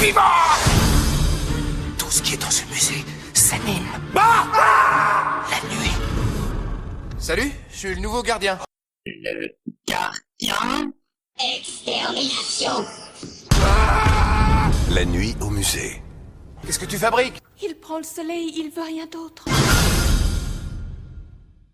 Pivote! Tout ce qui est dans ce musée s'anime. La nuit. Salut, je suis le nouveau gardien. Le gardien? Extermination! La nuit au musée. Qu'est-ce que tu fabriques? Il prend le soleil, il veut rien d'autre.